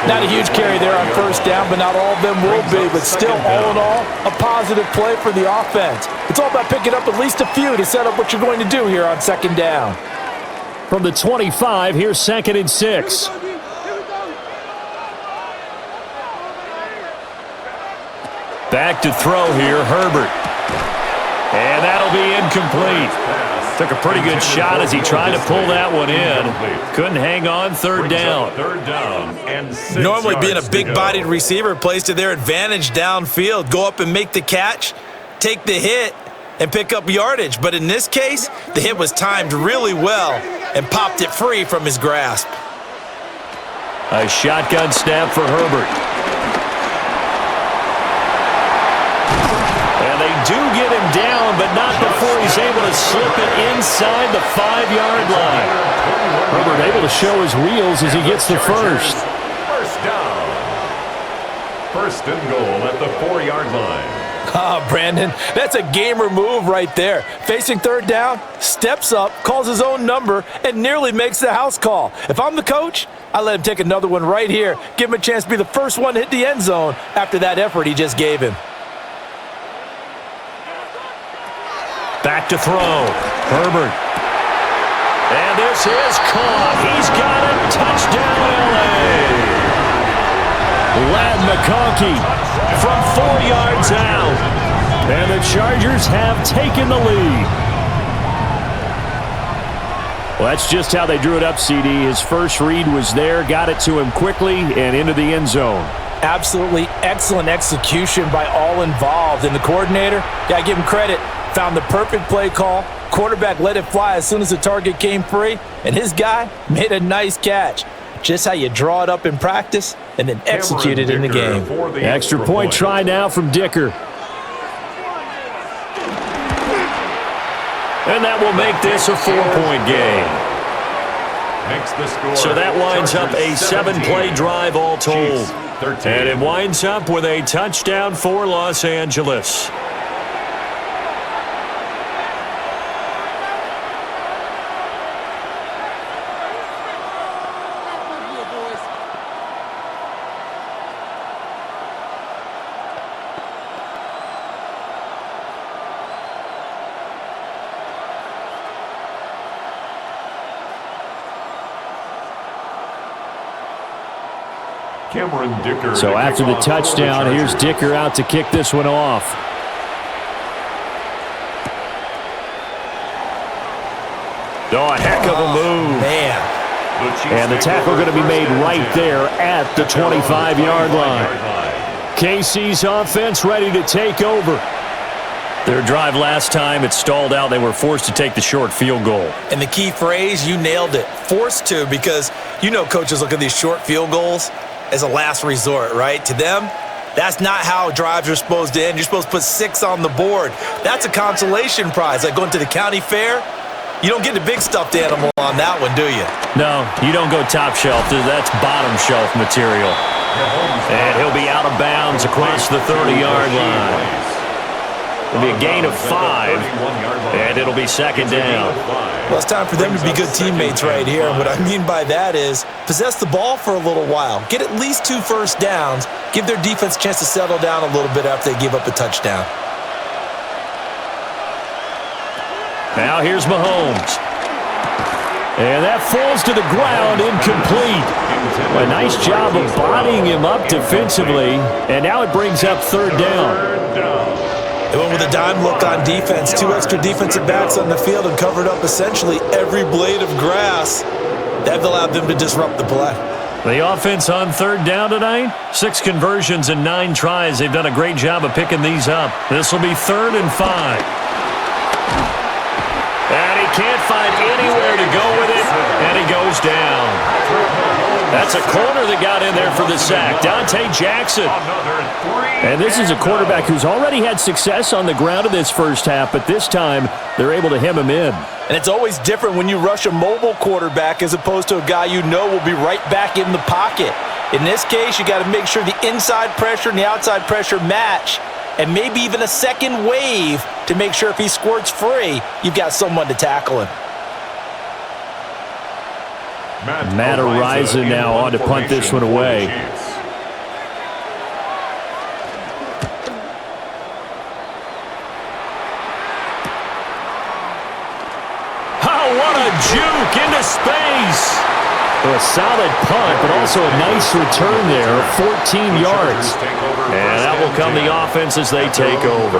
Not a huge carry there on first down, but not all of them will be. But still, all in all, a positive play for the offense. It's all about picking up at least a few to set up what you're going to do here on 2nd down. From the 25, here's 2nd and 6. Back to throw here, Herbert. And that'll be incomplete. Took a pretty good shot as he tried to pull that one in. Couldn't hang on, 3rd down. Normally being a big-bodied receiver plays to their advantage downfield. Go up and make the catch, take the hit, and pick up yardage. But in this case, the hit was timed really well and popped it free from his grasp. A shotgun snap for Herbert. And they do get him down, but not before he's able to slip it inside the 5-yard line. Herbert able to show his wheels as he gets the first. First down. First and goal at the 4-yard line. Ah, Brandon, that's a gamer move right there. Facing third down, steps up, calls his own number, and nearly makes the house call. If I'm the coach, I let him take another one right here. Give him a chance to be the first one to hit the end zone after that effort he just gave him. Back to throw. Herbert. And this is caught. He's got it. Touchdown, L.A. Lad McConkey from 4 yards out. And the Chargers have taken the lead. Well, that's just how they drew it up, CD. His first read was there, got it to him quickly, and into the end zone. Absolutely excellent execution by all involved. And the coordinator, got to give him credit, found the perfect play call. Quarterback let it fly as soon as the target came free, and his guy made a nice catch. Just how you draw it up in practice and then execute it in the game. The extra point try now from Dicker. And that will make this a 4-point game. So that winds up a 7-play drive all told. And it winds up with a touchdown for Los Angeles. So after the touchdown, here's Dicker out to kick this one off. Oh, a heck of a move. Man. And the tackle going to be made right there at the 25-yard line. KC's offense ready to take over. Their drive last time, it stalled out. They were forced to take the short field goal. And the key phrase, you nailed it, forced to, because you know coaches look at these short field goals as a last resort, right? To them, that's not how drives are supposed to end. You're supposed to put 6 on the board. That's a consolation prize. Like going to the county fair, you don't get the big stuffed animal on that one, do you? No, you don't go top shelf. That's bottom shelf material. And he'll be out of bounds across the 30-yard line. It'll be a gain of 5, and it'll be second down. Well, it's time for them to be good teammates right here. And what I mean by that is possess the ball for a little while. Get at least 2 first downs. Give their defense a chance to settle down a little bit after they give up a touchdown. Now here's Mahomes. And that falls to the ground, incomplete. A nice job of bodying him up defensively. And now it brings up third down. They went with a dime look on defense. 2 extra defensive backs on the field and covered up essentially every blade of grass. That allowed them to disrupt the play. The offense on third down tonight, 6 conversions and 9 tries. They've done a great job of picking these up. This will be 3rd and 5. And he can't find anywhere to go with it, and he goes down. That's a corner that got in there for the sack. Dante Jackson. And this is a quarterback who's already had success on the ground in this first half, but this time they're able to hem him in. And it's always different when you rush a mobile quarterback as opposed to a guy you know will be right back in the pocket. In this case, you got to make sure the inside pressure and the outside pressure match, and maybe even a second wave to make sure if he squirts free, you've got someone to tackle him. Matt Ariza now on to punt this one away. Oh, what a juke into space. A solid punt, but also a nice return there, 14 yards. And that will come the offense as they take over.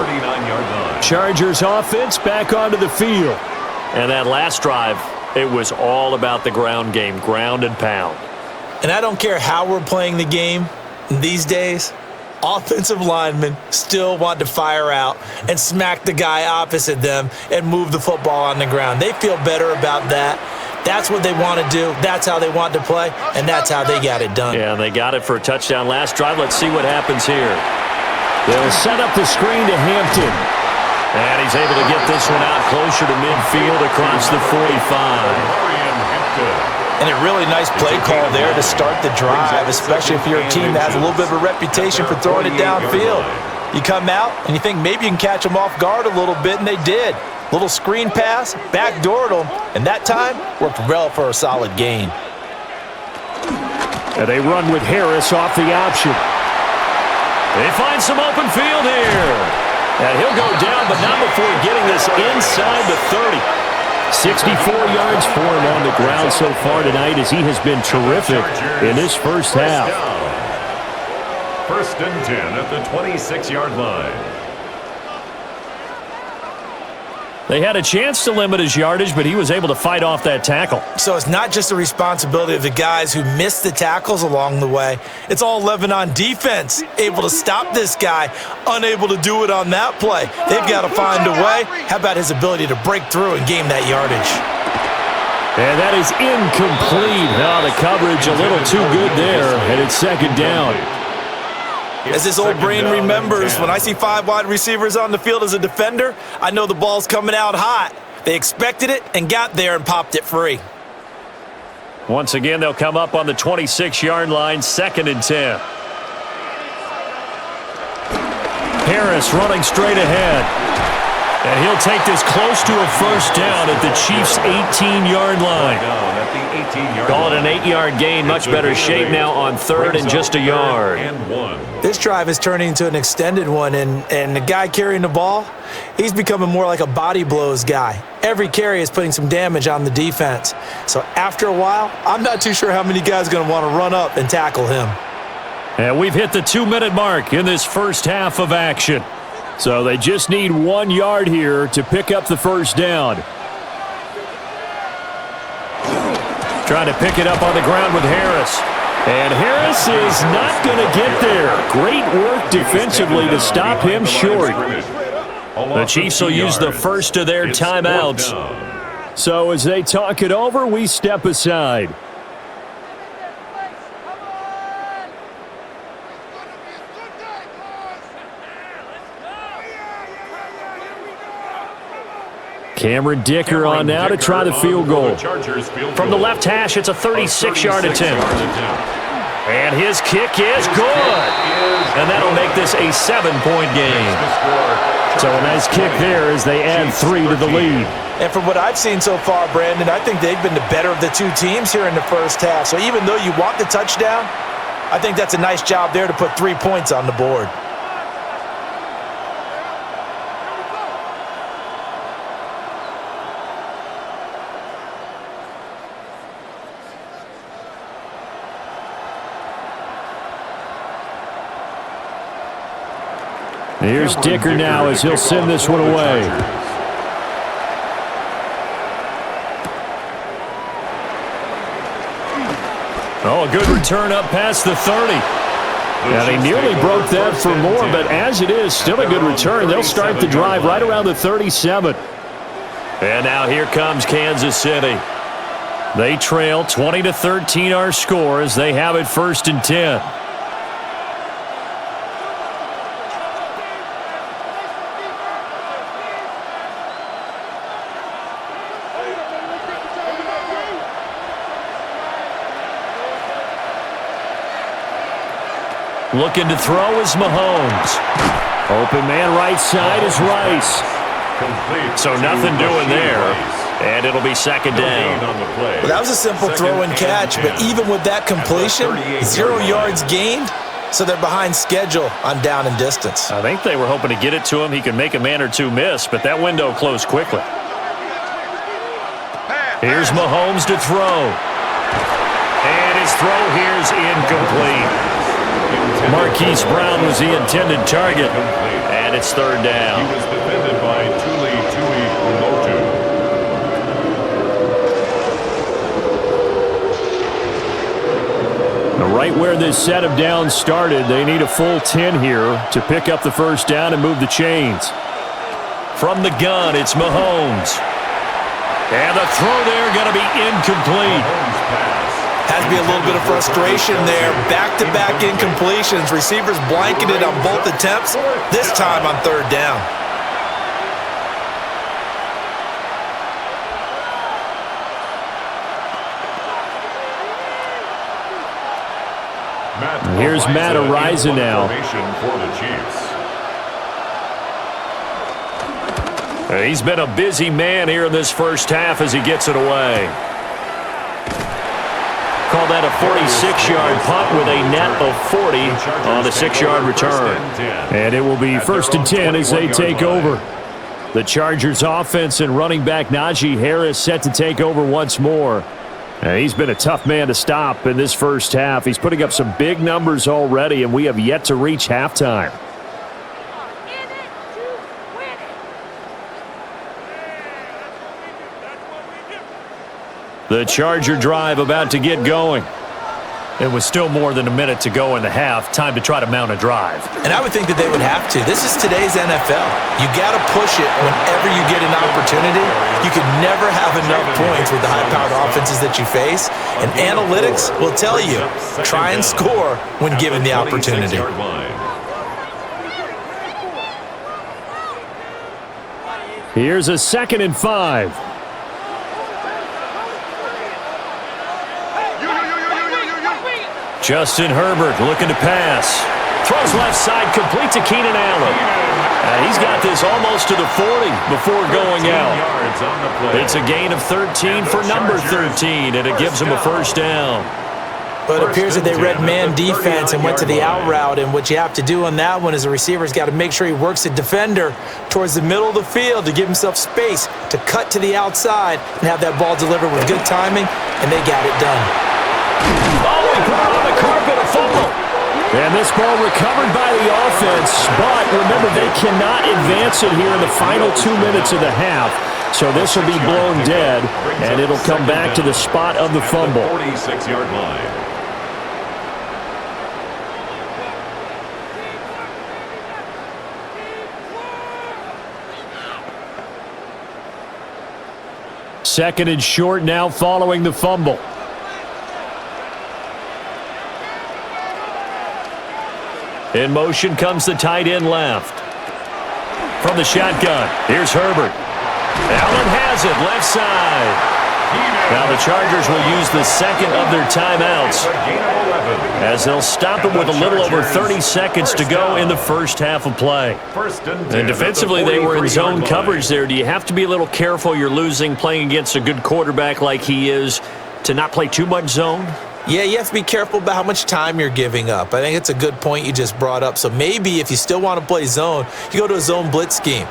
Chargers offense back onto the field. And that last drive, it was all about the ground game, ground and pound. And I don't care how we're playing the game these days, offensive linemen still want to fire out and smack the guy opposite them and move the football on the ground. They feel better about that. That's what they want to do. That's how they want to play, and that's how they got it done. Yeah, and they got it for a touchdown last drive. Let's see what happens here. They'll set up the screen to Hampton. And he's able to get this one out closer to midfield across the 45. And a really nice play call there to start the drive, especially if you're a team that has a little bit of a reputation for throwing it downfield. You come out and you think maybe you can catch them off guard a little bit, and they did. Little screen pass, backdoored them, and that time worked well for a solid gain. And they run with Harris off the option. They find some open field here. And he'll go down, but not before getting this inside the 30. 64 yards for him on the ground so far tonight as he has been terrific in this first half. First and 10 at the 26-yard line. They had a chance to limit his yardage, but he was able to fight off that tackle. So it's not just the responsibility of the guys who missed the tackles along the way. It's all 11 on defense, able to stop this guy, unable to do it on that play. They've got to find a way. How about his ability to break through and gain that yardage? And that is incomplete. Now the coverage a little too good there, and it's second down. As this old brain remembers, when I see 5 wide receivers on the field as a defender, I know the ball's coming out hot. They expected it and got there and popped it free. Once again, they'll come up on the 26-yard line, second and 10. Harris running straight ahead. And he'll take this close to a first down at the Chiefs' 18-yard line. Call it an 8-yard gain. Much better shape now on third and just a yard. This drive is turning into an extended one, and the guy carrying the ball, he's becoming more like a body blows guy. Every carry is putting some damage on the defense. So after a while, I'm not too sure how many guys are going to want to run up and tackle him. And we've hit the 2-minute mark in this first half of action. So they just need 1 yard here to pick up the first down. Trying to pick it up on the ground with Harris. And Harris is not going to get there. Great work defensively to stop him short. The Chiefs will use the first of their timeouts. So as they talk it over, we step aside. Cameron Dicker on now to try the field goal. From the left hash, it's a 36-yard attempt. And his kick is good. And that'll make this a 7-point game. So a nice kick there as they add 3 to the lead. And from what I've seen so far, Brandon, I think they've been the better of the two teams here in the first half. So even though you want the touchdown, I think that's a nice job there to put 3 points on the board. Here's Dicker now as he'll send this one away. Oh, a good return up past the 30. Yeah, they nearly broke that for more, but as it is, still a good return. They'll start the drive right around the 37. And now here comes Kansas City. They trail 20-13 our score as they have it first and 10. Looking to throw is Mahomes. Open man right side is Rice. So nothing doing there. And it'll be second down. Well, that was a simple throw and catch, but even with that completion, 0 yards gained, so they're behind schedule on down and distance. I think they were hoping to get it to him. He could make a man or two miss, but that window closed quickly. Here's Mahomes to throw. And his throw here's incomplete. Marquise Brown was the intended target, and it's third down. He was defended by Tuli Tuipulotu. The Right where this set of downs started, they need a full 10 here to pick up the first down and move the chains. From the gun, it's Mahomes. And the throw there going to be incomplete. Has to be a little bit of frustration there. Back-to-back incompletions. Receivers blanketed on both attempts, this time on third down. Here's Matt Ariza now. He's been a busy man here in this first half as he gets it away. Call that a 46-yard punt with a net of 40 on a 6-yard return. And it will be first and 10 as they take over. The Chargers offense and running back Najee Harris set to take over once more. He's been a tough man to stop in this first half. He's putting up some big numbers already, and we have yet to reach halftime. The Charger drive about to get going. It was still more than a minute to go in the half. Time to try to mount a drive. And I would think that they would have to. This is today's NFL. You got to push it whenever you get an opportunity. You can never have enough points with the high-powered offenses that you face. And analytics will tell you, try and score when given the opportunity. Here's a 2nd and 5. Justin Herbert looking to pass. Throws left side, complete to Keenan Allen. He's got this almost to the 40 before going out. It's a gain of 13 for number 13, and it gives him a first down. But it appears that they read man defense and went to the out route, and what you have to do on that one is the receiver's got to make sure he works the defender towards the middle of the field to give himself space to cut to the outside and have that ball delivered with good timing, and they got it done. Oh, he put it on the carpet, a fumble. And this ball recovered by the offense, but remember, they cannot advance it here in the final 2 minutes of the half. So this will be blown dead, and it'll come back to the spot of the fumble. 46-yard line. Second and short now following the fumble. In motion comes the tight end left. From the shotgun, here's Herbert. Allen has it, left side. Now the Chargers will use the second of their timeouts as they'll stop him with a little over 30 seconds to go in the first half of play. And defensively, they were in zone coverage there. Do you have to be a little careful? You're losing playing against a good quarterback like he is to not play too much zone? Yeah, you have to be careful about how much time you're giving up. I think it's a good point you just brought up. So maybe if you still want to play zone, you go to a zone blitz scheme,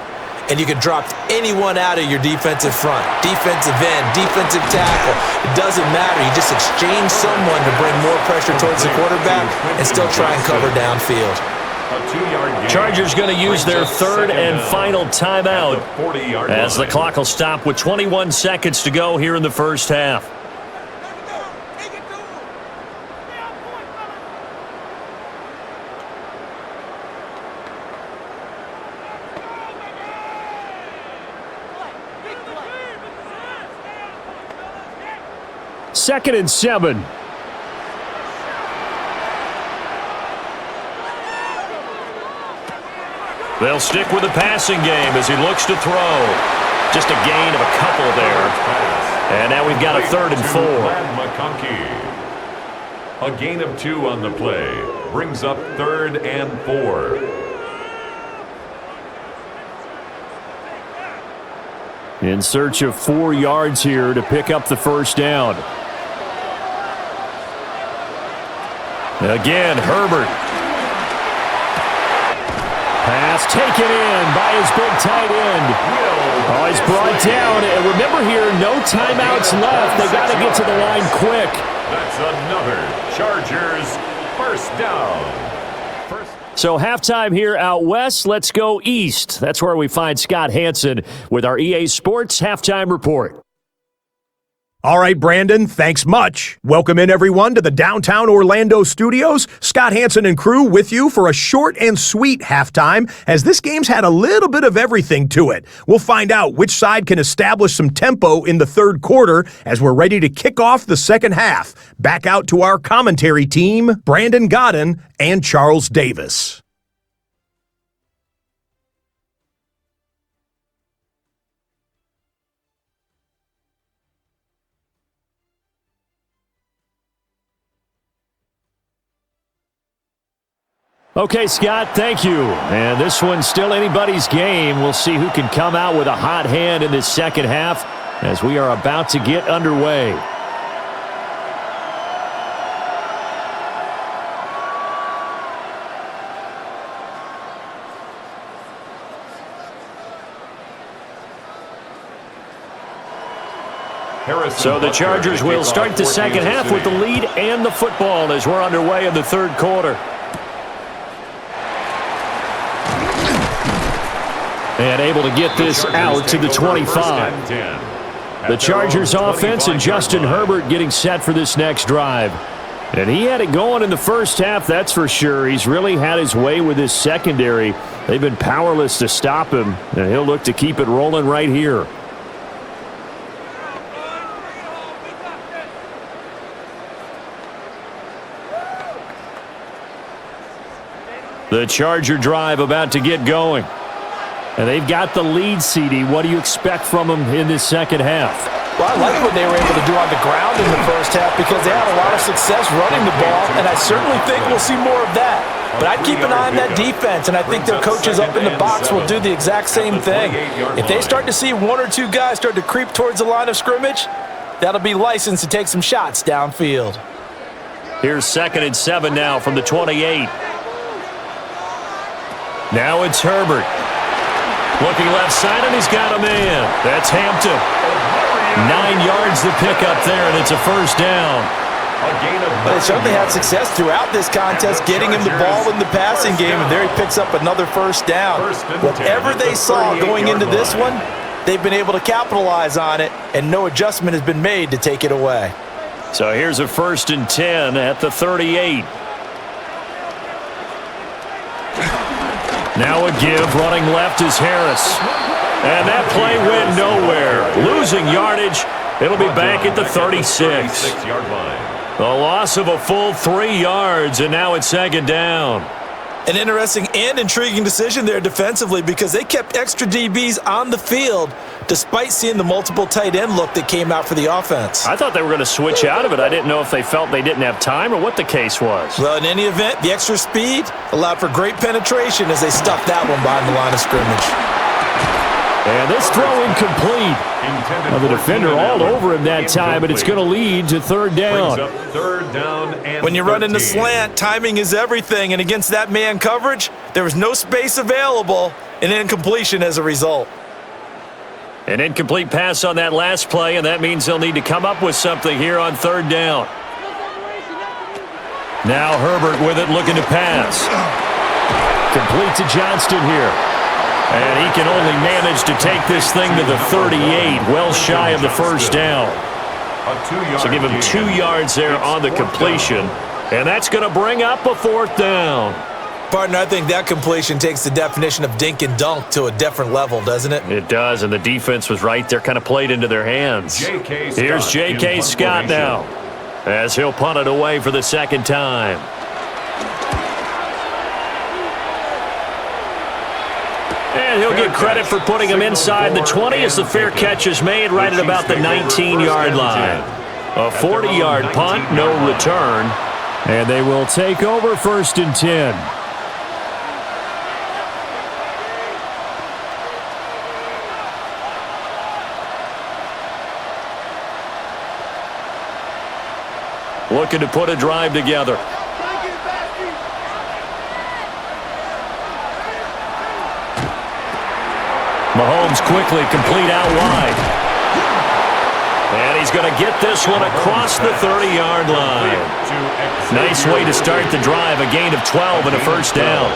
and you can drop anyone out of your defensive front, defensive end, defensive tackle. It doesn't matter. You just exchange someone to bring more pressure towards the quarterback and still try and cover downfield. Chargers going to use their third and final timeout as the clock will stop with 21 seconds to go here in the first half. Second and 7. They'll stick with the passing game as he looks to throw. Just a gain of a couple there. And now we've got a 3rd and 4. A gain of 2 on the play. Brings up 3rd and 4. In search of 4 yards here to pick up the first down. Again, Herbert. Pass taken in by his big tight end. Oh, he's brought down. And remember here, no timeouts left. They got to get to the line quick. That's another Chargers first down. So halftime here out west. Let's go east. That's where we find Scott Hansen with our EA Sports Halftime Report. All right, Brandon, thanks much. Welcome in, everyone, to the downtown Orlando studios. Scott Hansen and crew with you for a short and sweet halftime, as this game's had a little bit of everything to it. We'll find out which side can establish some tempo in the third quarter as we're ready to kick off the second half. Back out to our commentary team, Brandon Godden and Charles Davis. Okay, Scott, thank you. And this one's still anybody's game. We'll see who can come out with a hot hand in this second half as we are about to get underway. So the Chargers will start the second half with the lead and the football as we're underway in the third quarter. And able to get this out to the 25. The Chargers offense and Justin Herbert getting set for this next drive. And he had it going in the first half, that's for sure. He's really had his way with his secondary. They've been powerless to stop him, and he'll look to keep it rolling right here. The Charger drive about to get going. And they've got the lead, CD. What do you expect from them in this second half? Well, I like what they were able to do on the ground in the first half because they had a lot of success running the ball, and I certainly think we'll see more of that. But I'd keep an eye on that defense, and I think their coaches up in the box will do the exact same thing. If they start to see one or two guys start to creep towards the line of scrimmage, that'll be licensed to take some shots downfield. Here's 2nd and 7 now from the 28. Now it's Herbert. Looking left side, and he's got a man. That's Hampton. 9 yards to pick up there, and it's a first down. But they certainly had success throughout this contest, getting him the ball in the passing game, and there he picks up another first down. Whatever they saw going into this one, they've been able to capitalize on it, and no adjustment has been made to take it away. So here's a 1st and 10 at the 38. Now a give, running left is Harris. And that play went nowhere. Losing yardage. It'll be back at the 36. A loss of a full 3 yards, and now it's 2nd down. An interesting and intriguing decision there defensively because they kept extra DBs on the field despite seeing the multiple tight end look that came out for the offense. I thought they were going to switch out of it. I didn't know if they felt they didn't have time or what the case was. Well, in any event, the extra speed allowed for great penetration as they stuffed that one behind the line of scrimmage. And this throw incomplete. Now the defender all over him that time, but it's going to lead to 3rd down. When you run in the slant, timing is everything, and against that man coverage, there was no space available, and incompletion as a result. An incomplete pass on that last play, and that means they'll need to come up with something here on 3rd down. Now Herbert with it, looking to pass. Complete to Johnston here. And he can only manage to take this thing to the 38, well shy of the first down. So give him 2 yards there on the completion. And that's going to bring up a 4th down. Partner, I think that completion takes the definition of dink and dunk to a different level, doesn't it? It does, and the defense was right there, kind of played into their hands. Here's J.K. Scott now, as he'll punt it away for the 2nd time. And he'll get credit for putting him inside the 20 as the fair catch is made right at about the 19-yard line. A 40-yard punt, no return. And they will take over 1st and 10. Looking to put a drive together. Mahomes quickly complete out wide. And he's going to get this one across the 30-yard line. Nice way to start the drive, a gain of 12 and a first down.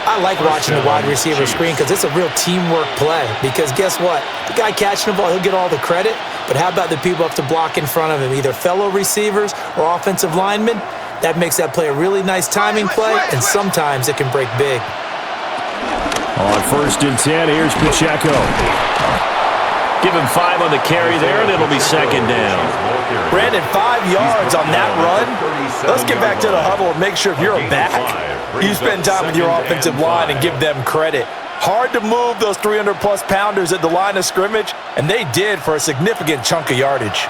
I like watching the wide receiver screen because it's a real teamwork play. Because guess what? The guy catching the ball, he'll get all the credit. But how about the people up to block in front of him, either fellow receivers or offensive linemen? That makes that play a really nice timing play, and sometimes it can break big. On 1st and 10, here's Pacheco. Give him 5 on the carry there, and it'll be 2nd down. Brandon, 5 yards on that run. Let's get back to the huddle and make sure if you're a back, you spend time with your offensive line and give them credit. Hard to move those 300-plus pounders at the line of scrimmage, and they did for a significant chunk of yardage.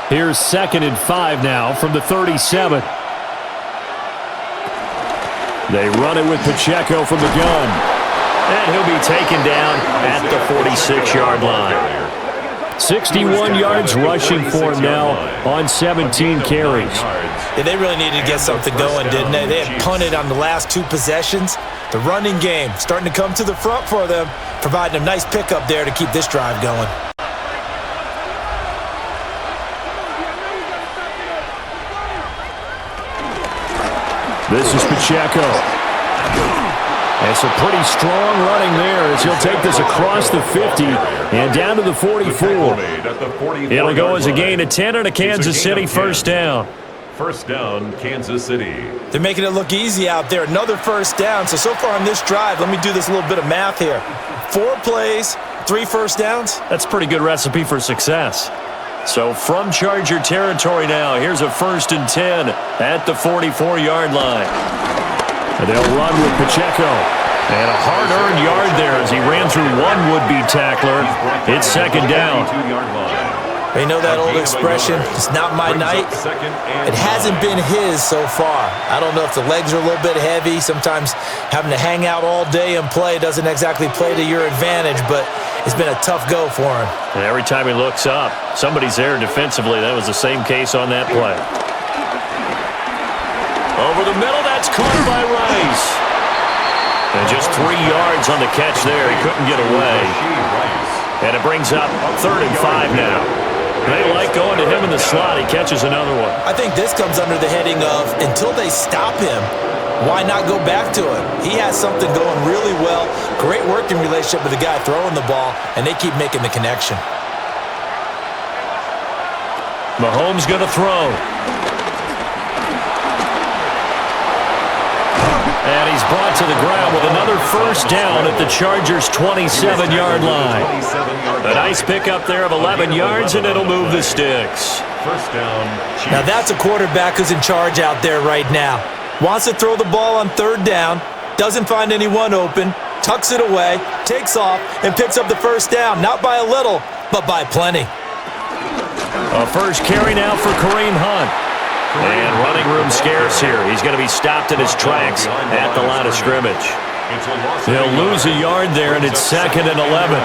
Here's 2nd and 5 now from the 37. They run it with Pacheco from the gun. And he'll be taken down at the 46-yard line. 61 yards rushing for him now on 17 carries. Yeah, they really needed to get something going, didn't they? They had punted on the last 2 possessions. The running game starting to come to the front for them, providing a nice pickup there to keep this drive going. This is Pacheco. And some pretty strong running there as he'll take this across the 50 and down to the 44. It'll go as a gain of 10 and a Kansas City first down. First down, Kansas City. They're making it look easy out there. Another first down. So far on this drive, let me do this little bit of math here. 4 plays, 3 first downs. That's a pretty good recipe for success. So from Charger territory now, here's a 1st and 10 at the 44-yard line. And they'll run with Pacheco. And a hard-earned yard there as he ran through one would-be tackler. It's 2nd down. You know that old expression, it's not my night? It hasn't been his so far. I don't know if the legs are a little bit heavy. Sometimes having to hang out all day and play doesn't exactly play to your advantage, but it's been a tough go for him. And every time he looks up, somebody's there defensively. That was the same case on that play. Over the middle, that's caught by Rice. And just 3 yards on the catch there. He couldn't get away. And it brings up 3rd and 5 now. They like going to him in the slot. He catches another one. I think this comes under the heading of until they stop him, why not go back to him? He has something going really well. Great working relationship with the guy throwing the ball, and they keep making the connection. Mahomes going to throw. And he's brought to the ground with another first down at the Chargers' 27-yard line. A nice pickup there of 11 yards, and it'll move the sticks. First down. Now that's a quarterback who's in charge out there right now. Wants to throw the ball on 3rd down, doesn't find anyone open, tucks it away, takes off, and picks up the first down. Not by a little, but by plenty. A first carry now for Kareem Hunt. And running room scarce here. He's going to be stopped in his tracks at the line of scrimmage. They'll lose a yard there, and it's 2nd and 11.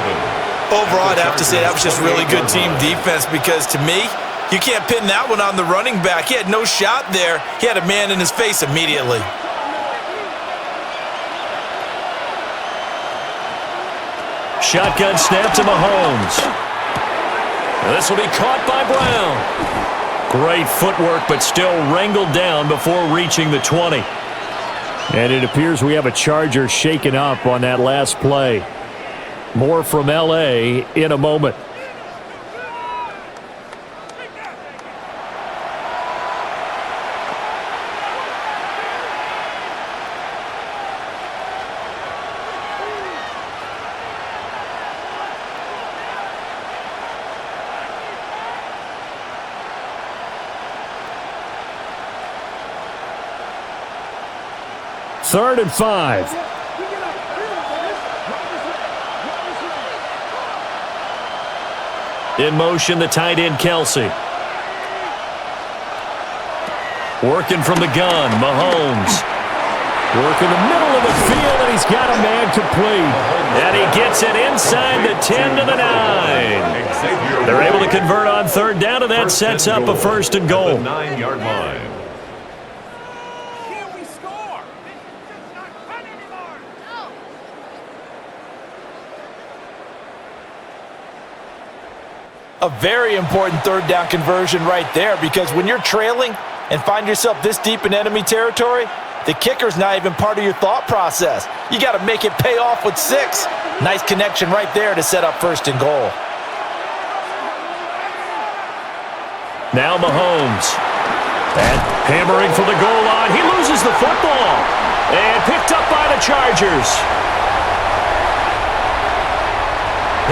Overall, I'd have to say that was just really good team defense because, to me, you can't pin that one on the running back. He had no shot there. He had a man in his face immediately. Shotgun snap to Mahomes. This will be caught by Brown. Great footwork, but still wrangled down before reaching the 20. And it appears we have a Charger shaken up on that last play. More from L.A. in a moment. Third and 5. In motion, the tight end, Kelsey. Working from the gun, Mahomes. Working the middle of the field, and he's got a man complete. And he gets it inside the 10 to the 9. They're able to convert on 3rd down, and that sets up a 1st and goal. 9-yard line. A very important 3rd down conversion right there because when you're trailing and find yourself this deep in enemy territory, The kicker's not even part of your thought process. You got to make it pay off with 6. Nice connection right there to set up 1st and goal. Now Mahomes. And hammering for the goal line. He loses the football. And picked up by the Chargers.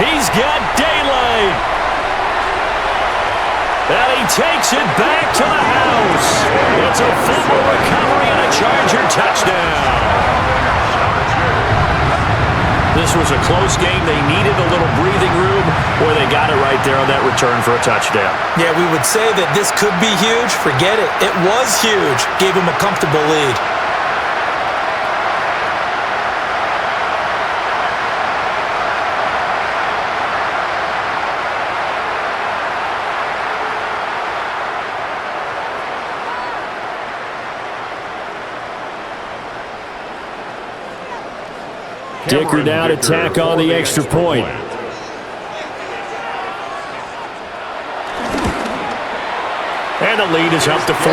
He's got daylight. And he takes it back to the house. It's a fumble recovery and a Charger touchdown. This was a close game. They needed a little breathing room, or they got it right there on that return for a touchdown. Yeah, we would say that this could be huge. Forget it. It was huge. Gave him a comfortable lead. Dicker now to tack on the extra point. And the lead is up to 14.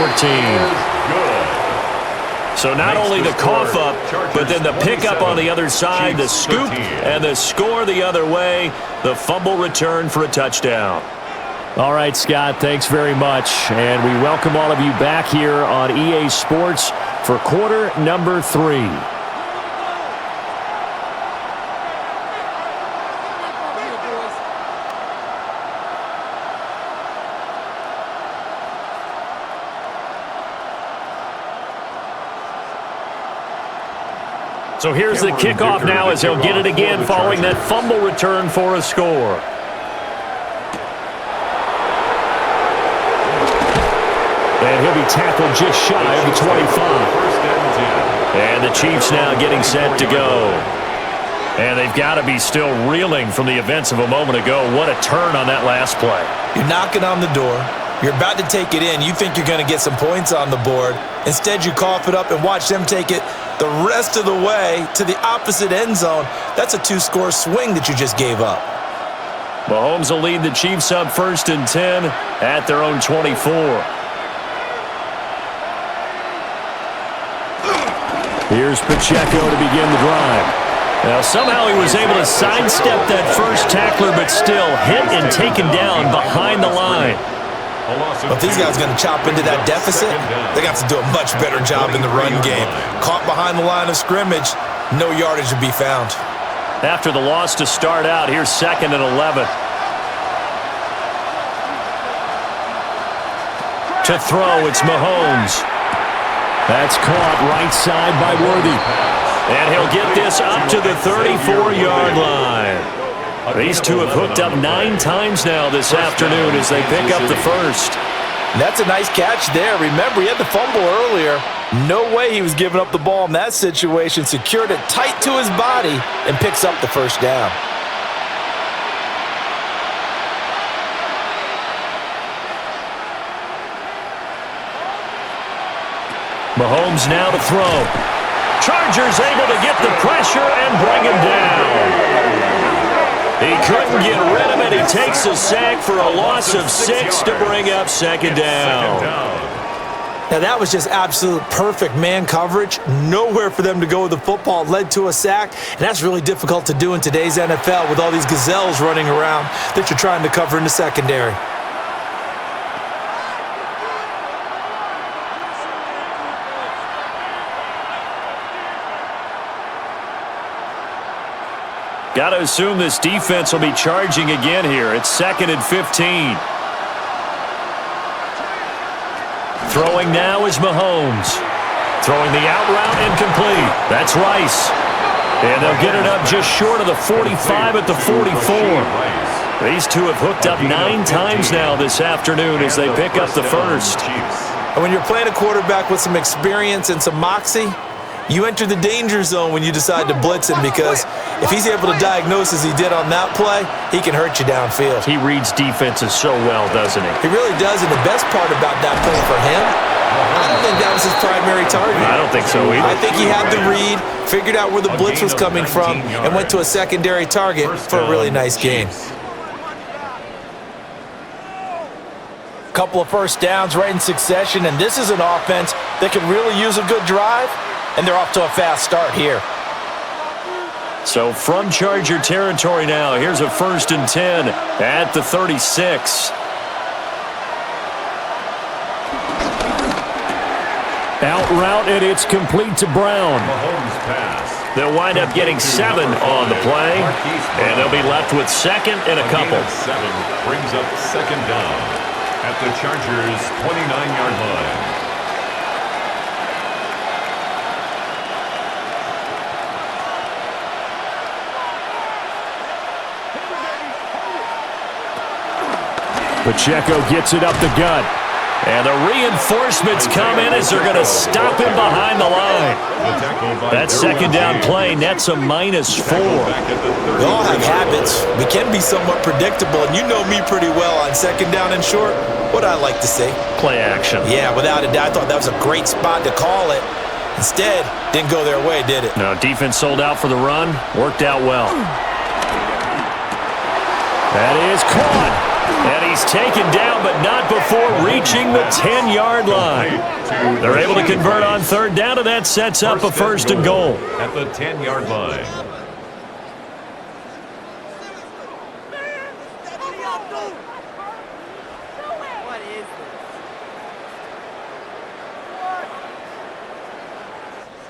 So not only the cough up, but then the pickup on the other side, the scoop, and the score the other way, the fumble return for a touchdown. All right, Scott, thanks very much. And we welcome all of you back here on EA Sports for quarter number 3. So here's the kickoff now as he'll get it again following that fumble return for a score. And he'll be tackled just shy of the 25. And the Chiefs now getting set to go. And they've got to be still reeling from the events of a moment ago. What a turn on that last play. You're knocking on the door. You're about to take it in. You think you're going to get some points on the board. Instead, you cough it up and watch them take it the rest of the way to the opposite end zone. That's a 2-score swing that you just gave up. Mahomes will lead the Chiefs up 1st and 10 at their own 24. Here's Pacheco to begin the drive. Now, somehow he was able to sidestep that first tackler, but still hit and taken down behind the line. If these guys are going to chop into that deficit, they got to do a much better job in the run game. Caught behind the line of scrimmage, no yardage to be found. After the loss to start out, here's 2nd and 11. To throw, it's Mahomes. That's caught right side by Worthy. And he'll get this up to the 34-yard line. These two have hooked up 9 times now this afternoon as they pick up the first. That's a nice catch there. Remember, he had the fumble earlier. No way he was giving up the ball in that situation. Secured it tight to his body and picks up the first down. Mahomes now to throw. Chargers able to get the pressure and bring him down. He couldn't get rid of it. He takes a sack for a loss of 6 to bring up 2nd down. Now that was just absolute perfect man coverage. Nowhere for them to go with the football. Led to a sack, and that's really difficult to do in today's NFL with all these gazelles running around that you're trying to cover in the secondary. Got to assume this defense will be charging again here. It's 2nd and 15. Throwing now is Mahomes. Throwing the out route incomplete. That's Rice. And they'll get it up just short of the 45 at the 44. These two have hooked up 9 times now this afternoon as they pick up the first. And when you're playing a quarterback with some experience and some moxie, you enter the danger zone when you decide to blitz him, because if he's able to diagnose as he did on that play, he can hurt you downfield. He reads defenses so well, doesn't he? He really does, and the best part about that play for him, I don't think that was his primary target. I don't think so either. I think he had the read, figured out where the blitz was coming from, and went to a secondary target for a really nice gain. couple of first downs right in succession, and this is an offense that can really use a good drive, and they're off to a fast start here. So from Charger territory now, here's a 1st and 10 at the 36. Out route, and it's complete to Brown. Mahomes pass. They'll wind up getting 7 on the play, and they'll be left with 2nd and a couple. 7 brings up 2nd down at the Chargers' 29-yard line. Pacheco gets it up the gut. And the reinforcements come in as they're going to stop him behind the line. That 2nd down play nets a -4. We all have habits. We can be somewhat predictable, and you know me pretty well on 2nd down and short. What I like to see. Play action. Yeah, without a doubt. I thought that was a great spot to call it. Instead, didn't go their way, did it? No, defense sold out for the run. Worked out well. That is caught. And he's taken down, but not before reaching the 10-yard line. They're able to convert on 3rd down, and that sets up a 1st and goal. At the 10-yard line.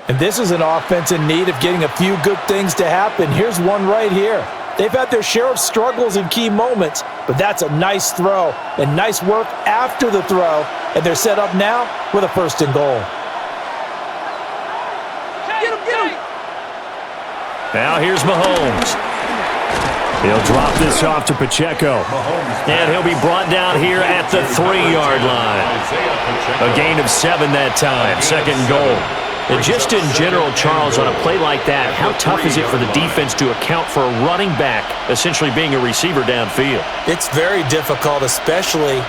And this is an offense in need of getting a few good things to happen. Here's one right here. They've had their share of struggles in key moments, but that's a nice throw and nice work after the throw, and they're set up now with a 1st and goal. Now here's Mahomes. He'll drop this off to Pacheco, and he'll be brought down here at the 3-yard line. A gain of 7 that time, 2nd and goal. And just in general, Charles, on a play like that, how tough is it for the defense to account for a running back essentially being a receiver downfield? It's very difficult, especially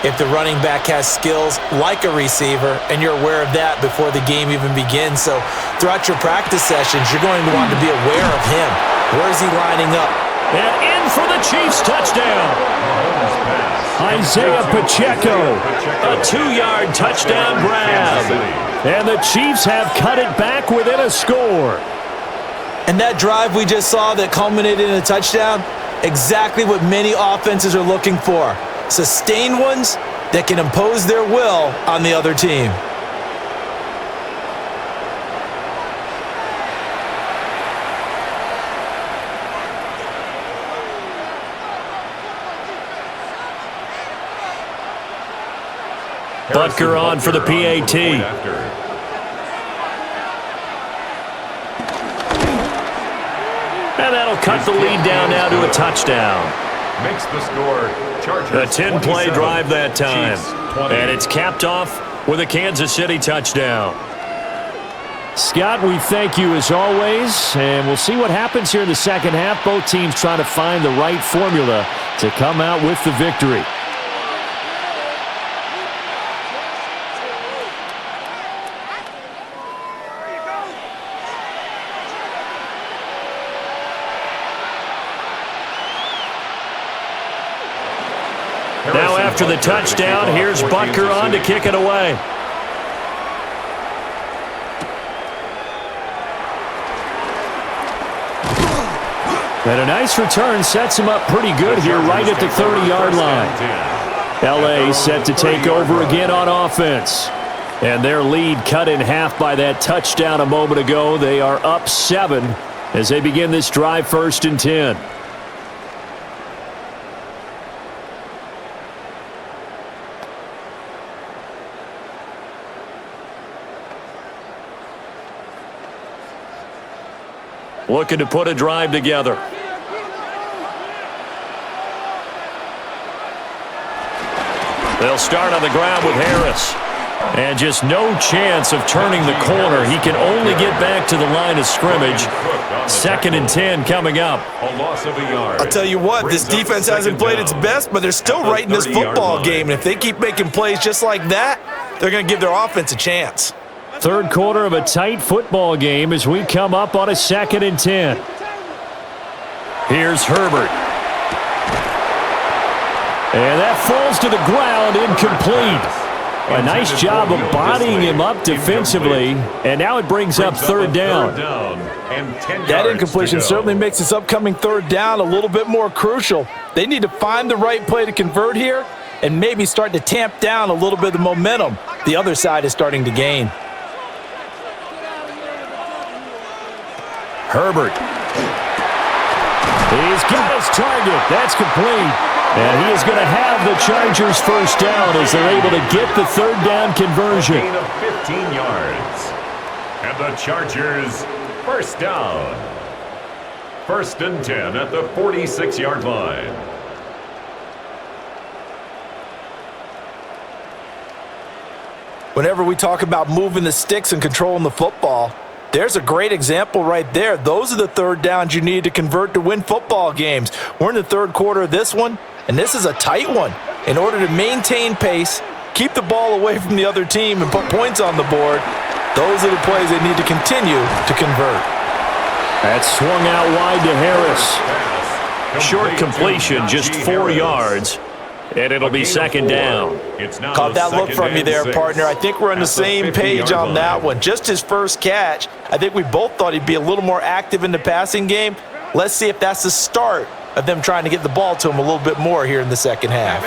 if the running back has skills like a receiver, and you're aware of that before the game even begins. So throughout your practice sessions, you're going to want to be aware of him. Where is he lining up? And in for the Chiefs touchdown. Isaiah Pacheco, a 2-yard touchdown grab. And the Chiefs have cut it back within a score. And that drive we just saw that culminated in a touchdown, exactly what many offenses are looking for. Sustained ones that can impose their will on the other team. Butker on for the PAT. And that'll cut the lead down now to a touchdown. Makes the score. Chargers A 10-play drive that time. And it's capped off with a Kansas City touchdown. Scott, we thank you as always, and we'll see what happens here in the second half. Both teams trying to find the right formula to come out with the victory. Now after the touchdown, here's Butker on to kick it away. And a nice return sets him up pretty good here right at the 30-yard line. L.A. set to take over again on offense. And their lead cut in half by that touchdown a moment ago. They are up 7 as they begin this drive 1st and 10. Looking to put a drive together. They'll start on the ground with Harris. And just no chance of turning the corner. He can only get back to the line of scrimmage. 2nd and 10 coming up. A loss of a yard. I'll tell you what, this defense hasn't played its best, but they're still right in this football game. And if they keep making plays just like that, they're going to give their offense a chance. Third quarter of a tight football game as we come up on a 2nd and 10. Here's Herbert. And that falls to the ground, incomplete. A nice job of bodying him up defensively, and now it brings up third down. That incompletion certainly makes this upcoming third down a little bit more crucial. They need to find the right play to convert here and maybe start to tamp down a little bit of the momentum the other side is starting to gain. Herbert. He's got his target. That's complete. And he is going to have the Chargers first down as they're able to get the third down conversion. A gain of 15 yards. And the Chargers first down. 1st and 10 at the 46-yard line. Whenever we talk about moving the sticks and controlling the football, there's a great example right there. Those are the third downs you need to convert to win football games. We're in the third quarter of this one, and this is a tight one. In order to maintain pace, keep the ball away from the other team, and put points on the board, those are the plays they need to continue to convert. That's swung out wide to Harris. Short completion, just 4 yards. And it'll be second down. Caught that look from you there, partner. I think we're on the same page on that one. Just his first catch. I think we both thought he'd be a little more active in the passing game. Let's see if that's the start of them trying to get the ball to him a little bit more here in the second half.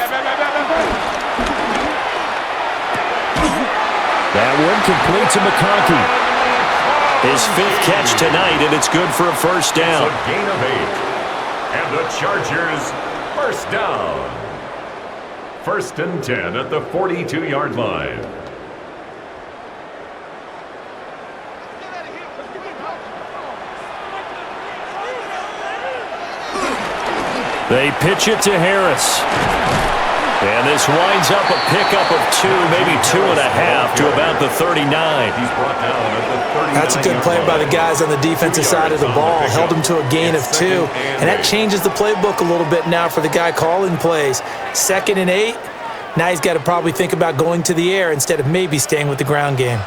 That one complete to McConkey. His 5th catch tonight, and it's good for a first down. It's a gain of 8. And the Chargers first down. 1st and 10 at the 42-yard line. They pitch it to Harris. And this winds up a pickup of 2, maybe 2.5 to about the 39. He's brought down at the 39. That's a good play by the guys on the defensive side of the ball. Held him to a gain of 2. And that changes the playbook a little bit now for the guy calling plays. 2nd and 8. Now he's got to probably think about going to the air instead of maybe staying with the ground game.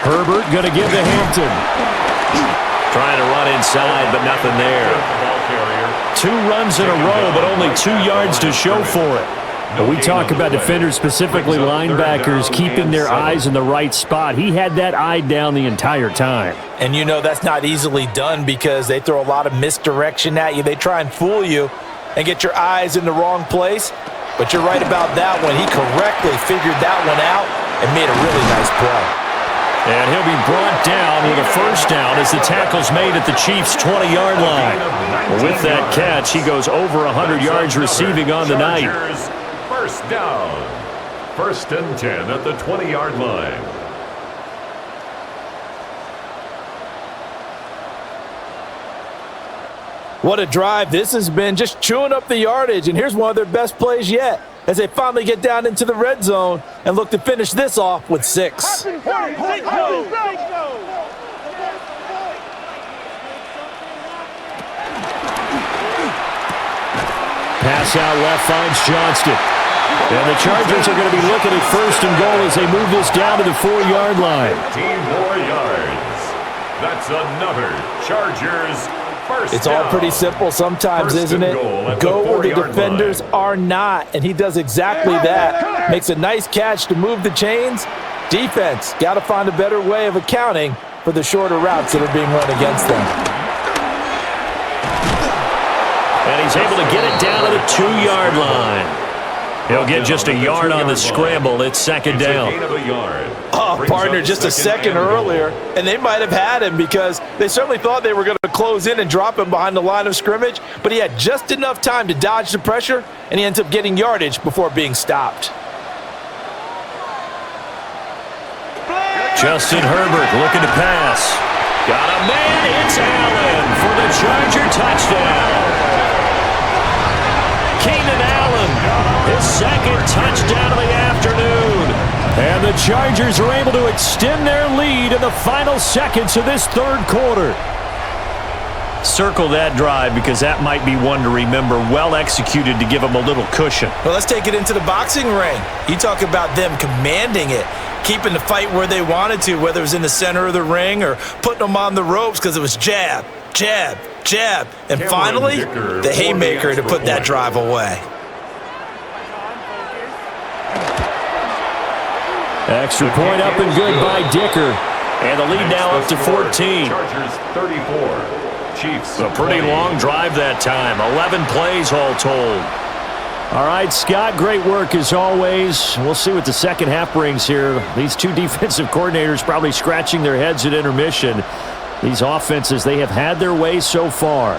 Herbert going to give to Hampton. Trying to run inside, but nothing there. 2 runs in a row, but only 2 yards to show for it. But we talk about defenders, specifically linebackers, keeping their eyes in the right spot. He had that eye down the entire time. And you know that's not easily done because they throw a lot of misdirection at you. They try and fool you and get your eyes in the wrong place. But you're right about that one. He correctly figured that one out and made a really nice play. And he'll be brought down with a first down as the tackle's made at the Chiefs' 20-yard line. With that catch, he goes over 100 yards receiving on the night. First down. 1st and 10 at the 20-yard line. What a drive this has been, just chewing up the yardage. And here's one of their best plays yet as they finally get down into the red zone and look to finish this off with 6. Pass out left finds Johnston. And the Chargers are going to be looking at 1st and goal as they move this down to the 4-yard line. 15 more yards. That's another Chargers first It's down. all pretty simple sometimes, isn't it? Go where the defenders are not, and he does exactly that. Makes a nice catch to move the chains. Defense, got to find a better way of accounting for the shorter routes that are being run against them. And he's able to get it down to the 2-yard line. He'll get just a yard on the scramble. It's second down. Oh, partner, just a second earlier, and they might have had him because they certainly thought they were going to close in and drop him behind the line of scrimmage, but he had just enough time to dodge the pressure, and he ends up getting yardage before being stopped. Justin Herbert looking to pass. Got a man. It's Allen for the Charger touchdown. Keenan Allen, his 2nd touchdown of the afternoon. And the Chargers are able to extend their lead in the final seconds of this 3rd quarter. Circle that drive because that might be one to remember. Well executed to give them a little cushion. Well, let's take it into the boxing ring. You talk about them commanding it, keeping the fight where they wanted to, whether it was in the center of the ring or putting them on the ropes because it was jab, jab, jab, and finally, the haymaker to put that drive away. Extra point up and good by Dicker. And the lead now up to 14. Chargers 34. Chiefs. A pretty long drive that time. 11 plays all told. All right, Scott, great work as always. We'll see what the second half brings here. These two defensive coordinators probably scratching their heads at intermission. These offenses, they have had their way so far.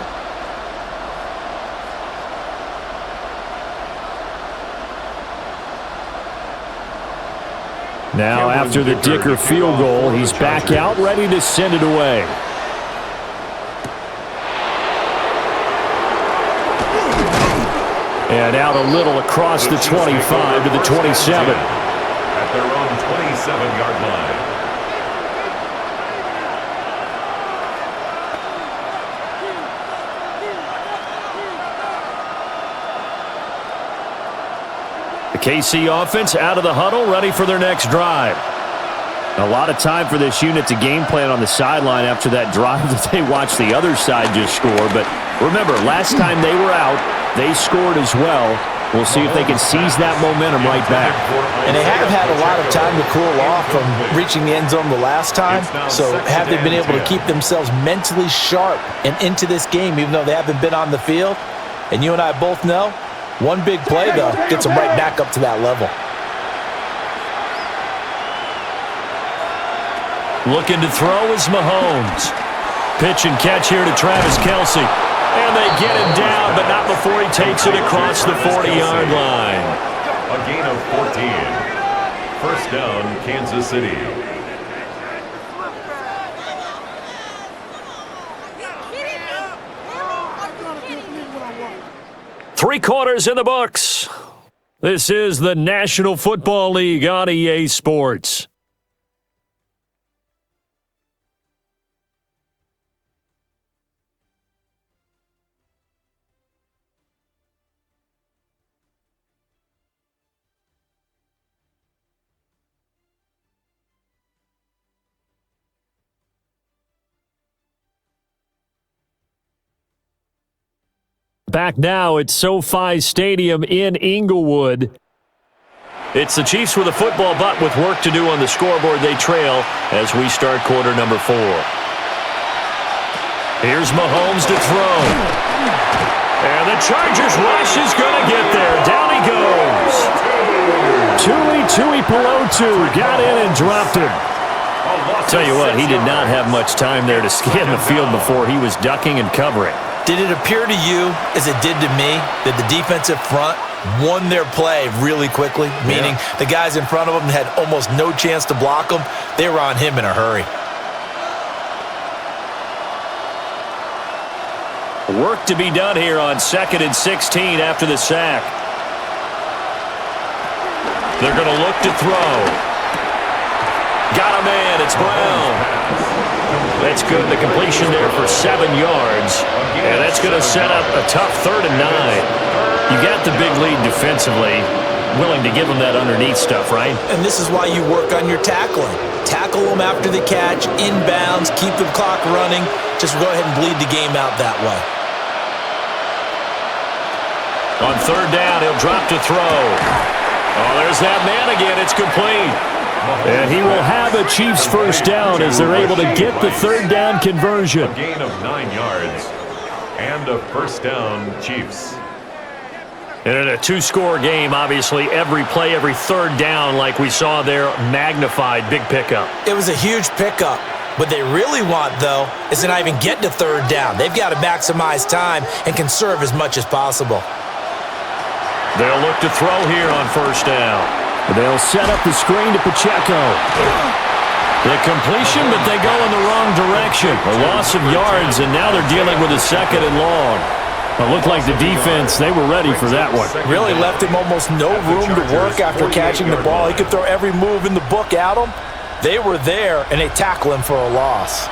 Now, after the Dicker field goal, he's back out, ready to send it away. And out a little across the 25 to the 27. At their own 27-yard line. The KC offense out of the huddle, ready for their next drive. A lot of time for this unit to game plan on the sideline after that drive that they watched the other side just score. But remember, last time they were out, they scored as well. We'll see if they can seize that momentum right back. And they have had a lot of time to cool off from reaching the end zone the last time. So have they been able to keep themselves mentally sharp and into this game, even though they haven't been on the field? And you and I both know, one big play, though, gets them right back up to that level. Looking to throw is Mahomes. Pitch and catch here to Travis Kelce. And they get him down, but not before he takes it across the 40-yard line. A gain of 14. First down, Kansas City. Three quarters in the books. This is the National Football League on EA Sports. Back now at SoFi Stadium in Inglewood. It's the Chiefs with a football, but with work to do on the scoreboard, they trail as we start quarter number 4. Here's Mahomes to throw. And the Chargers rush is going to get there. Down he goes. Tui Pelotu got in and dropped him. Tell you what, he did not have much time there to scan the field before he was ducking and covering. Did it appear to you, as it did to me, that the defensive front won their play really quickly? Meaning the guys in front of them had almost no chance to block them. They were on him in a hurry. Work to be done here on 2nd and 16 after the sack. They're going to look to throw. Got a man. It's Brown. That's good. The completion there for 7 yards. And that's going to set up a tough 3rd and 9. You got the big lead defensively. Willing to give them that underneath stuff, right? And this is why you work on your tackling. Tackle them after the catch, inbounds, keep the clock running. Just go ahead and bleed the game out that way. On 3rd down, he'll drop to throw. Oh, there's that man again. It's complete. And he will have a Chiefs first down as they're able to get the 3rd down conversion. A gain of 9 yards and a first down, Chiefs. And in a 2-score game, obviously, every play, every 3rd down, like we saw there, magnified, big pickup. It was a huge pickup. What they really want, though, is to not even get to 3rd down. They've got to maximize time and conserve as much as possible. They'll look to throw here on 1st down. They'll set up the screen to Pacheco. The completion, but they go in the wrong direction. A loss of yards, and now they're dealing with a 2nd and long. It looked like the defense, they were ready for that one. Really left him almost no room to work after catching the ball. He could throw every move in the book at him. They were there, and they tackle him for a loss.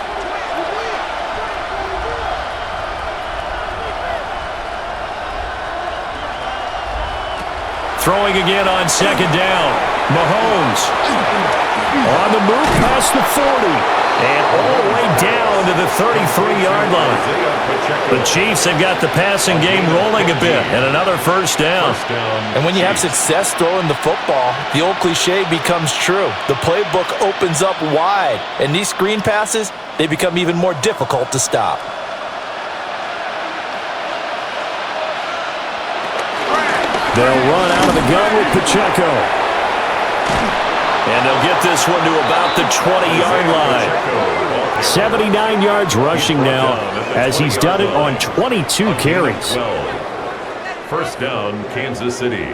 Throwing again on 2nd down. Mahomes. On the move past the 40. And all the way down to the 33-yard line. The Chiefs have got the passing game rolling a bit. And another first down. And when you have success throwing the football, the old cliche becomes true. The playbook opens up wide. And these screen passes, they become even more difficult to stop. They'll run out of the gun with Pacheco. And they'll get this one to about the 20-yard line. 79 yards rushing now as he's done it on 22 carries. First down, Kansas City.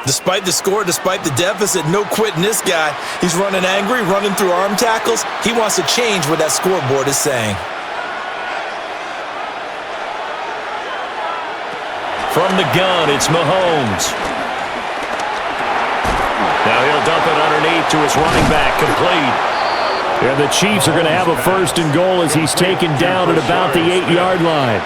Despite the score, despite the deficit, no quitting this guy. He's running angry, running through arm tackles. He wants to change what that scoreboard is saying. From the gun, it's Mahomes. Now he'll dump it underneath to his running back, complete. And the Chiefs are going to have a first and goal as he's taken down at about the 8-yard line.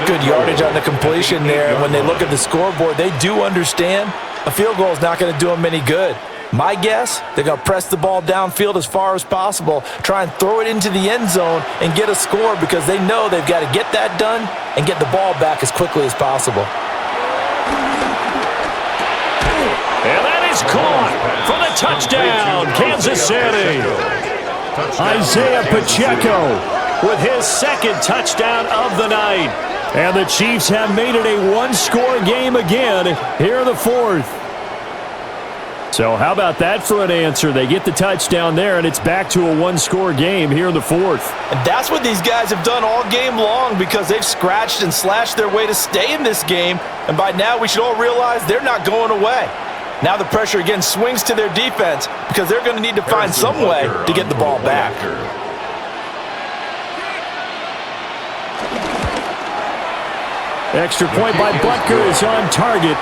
Good yardage on the completion there. And when they look at the scoreboard, they do understand a field goal is not going to do them any good. My guess, they're going to press the ball downfield as far as possible, try and throw it into the end zone and get a score because they know they've got to get that done and get the ball back as quickly as possible. And that is caught for the touchdown, Kansas City. Isaiah Pacheco with his second touchdown of the night. And the Chiefs have made it a one-score game again here in the fourth. So how about that for an answer? They get the touchdown there, and it's back to a one-score game here in the fourth. And that's what these guys have done all game long because they've scratched and slashed their way to stay in this game. And by now, we should all realize they're not going away. Now the pressure again swings to their defense because they're going to need to find some way to get the ball back. Extra point by Butker is on target.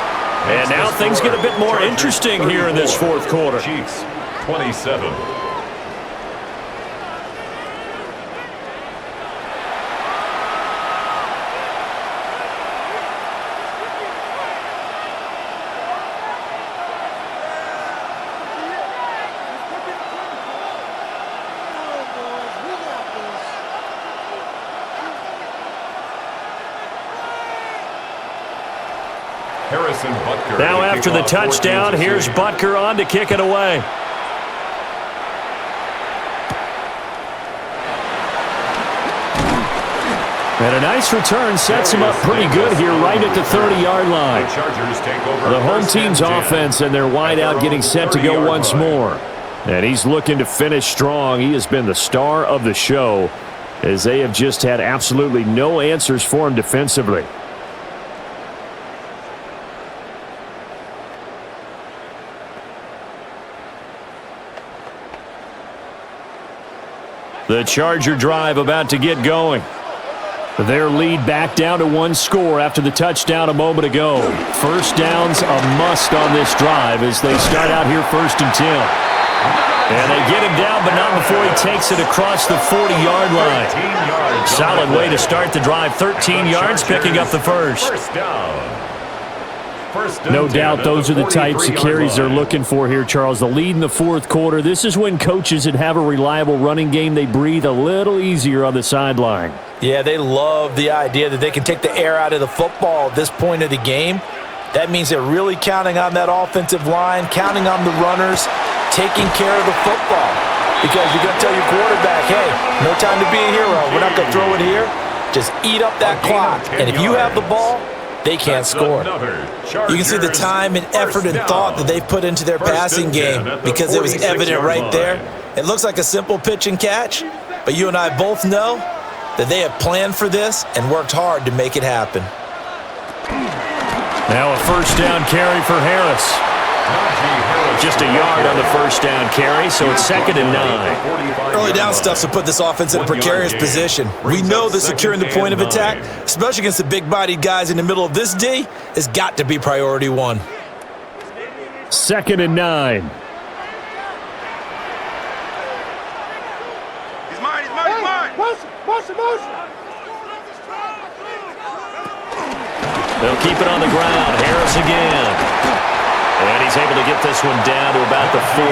And now things get a bit more interesting here in this fourth quarter. Chiefs, 27. Now after the touchdown, here's Butker on to kick it away. And a nice return sets him up pretty good here right at the 30-yard line. The home team's offense and their wideout getting set to go once more. And he's looking to finish strong. He has been the star of the show as they have just had absolutely no answers for him defensively. The Charger drive about to get going. Their lead back down to one score after the touchdown a moment ago. First down's a must on this drive as they start out here 1st and 10. And they get him down, but not before he takes it across the 40-yard line. Solid way to start the drive. 13 yards, picking up the first. No doubt those are the types of carries they're looking for here, Charles. The lead in the fourth quarter. This is when coaches that have a reliable running game, they breathe a little easier on the sideline. Yeah, they love the idea that they can take the air out of the football at this point of the game. That means they're really counting on that offensive line, counting on the runners, taking care of the football. Because you're going to tell your quarterback, hey, no time to be a hero. We're not going to throw it here. Just eat up that clock. And if you have the ball, they can't score. You can see the time and effort and thought that they've put into their passing game because it was evident right there. It looks like a simple pitch and catch, but you and I both know that they have planned for this and worked hard to make it happen. Now a first down carry for Harris. Just a yard on the first down carry, so it's 2nd and 9. Early down stuff to put this offense in a precarious position. We know that securing the point of attack, especially against the big-bodied guys in the middle of this D, has got to be priority one. 2nd and 9. He's mine. Motion. They'll keep it on the ground. Harris again. And he's able to get this one down to about the 40.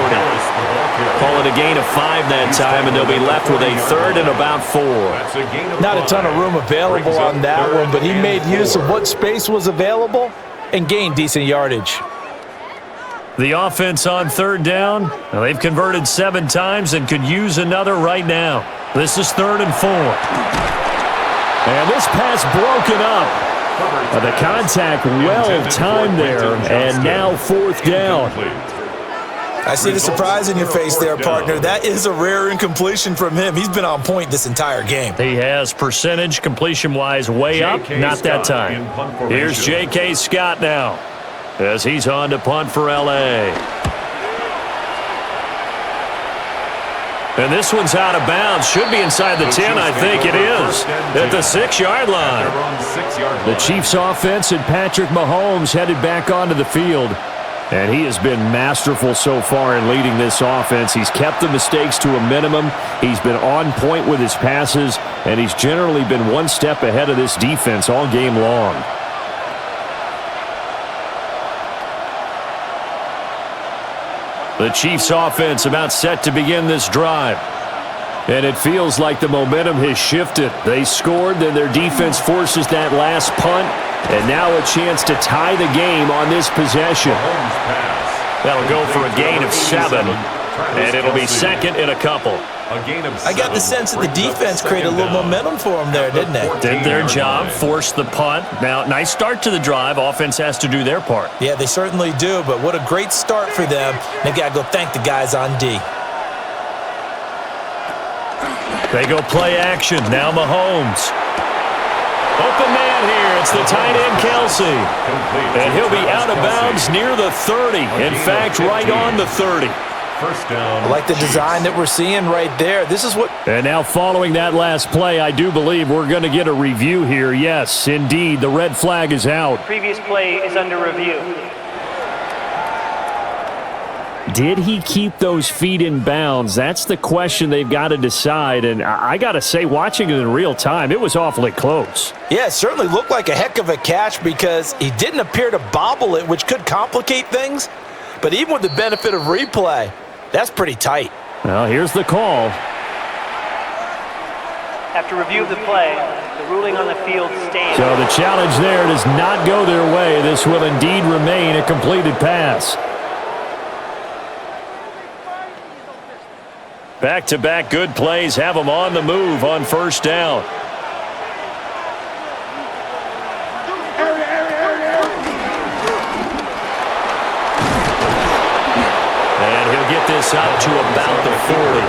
Call it a gain of 5 that time, and they'll be left with a third and about 4. Not a ton of room available on that one, but he made use of what space was available and gained decent yardage. The offense on third down. Now they've converted 7 times and could use another right now. This is 3rd and 4. And this pass broken up. The contact well-timed there, and now 4th down. I see the surprise in your face there, partner. That is a rare incompletion from him. He's been on point this entire game. He has percentage, completion-wise, way up. Not that time. Here's J.K. Scott now as he's on to punt for L.A. And this one's out of bounds. Should be inside the 10, I think it is. At the 6-yard line. The Chiefs offense and Patrick Mahomes headed back onto the field. And he has been masterful so far in leading this offense. He's kept the mistakes to a minimum. He's been on point with his passes. And he's generally been one step ahead of this defense all game long. The Chiefs offense about set to begin this drive. And it feels like the momentum has shifted. They scored, then their defense forces that last punt. And now a chance to tie the game on this possession. That'll go for a gain of 7. And it'll be 2nd and a couple. I got the sense that the defense created a little momentum for them there, didn't they? Did their job, forced the punt. Now, nice start to the drive. Offense has to do their part. Yeah, they certainly do, but what a great start for them. They got to go thank the guys on D. They go play action. Now Mahomes. Open man here. It's the tight end, Kelsey. And he'll be out of bounds near the 30. In fact, right on the 30. First down. I like the design that we're seeing right there. This is what... And now following that last play, I do believe we're going to get a review here. Yes, indeed, the red flag is out. Previous play is under review. Did he keep those feet in bounds? That's the question they've got to decide. And I got to say, watching it in real time, it was awfully close. Yeah, it certainly looked like a heck of a catch because he didn't appear to bobble it, which could complicate things. But even with the benefit of replay, that's pretty tight. Well, here's the call. After review of the play, the ruling on the field stands. So the challenge there does not go their way. This will indeed remain a completed pass. Back-to-back good plays have them on the move on first down. Get this out to about the 40.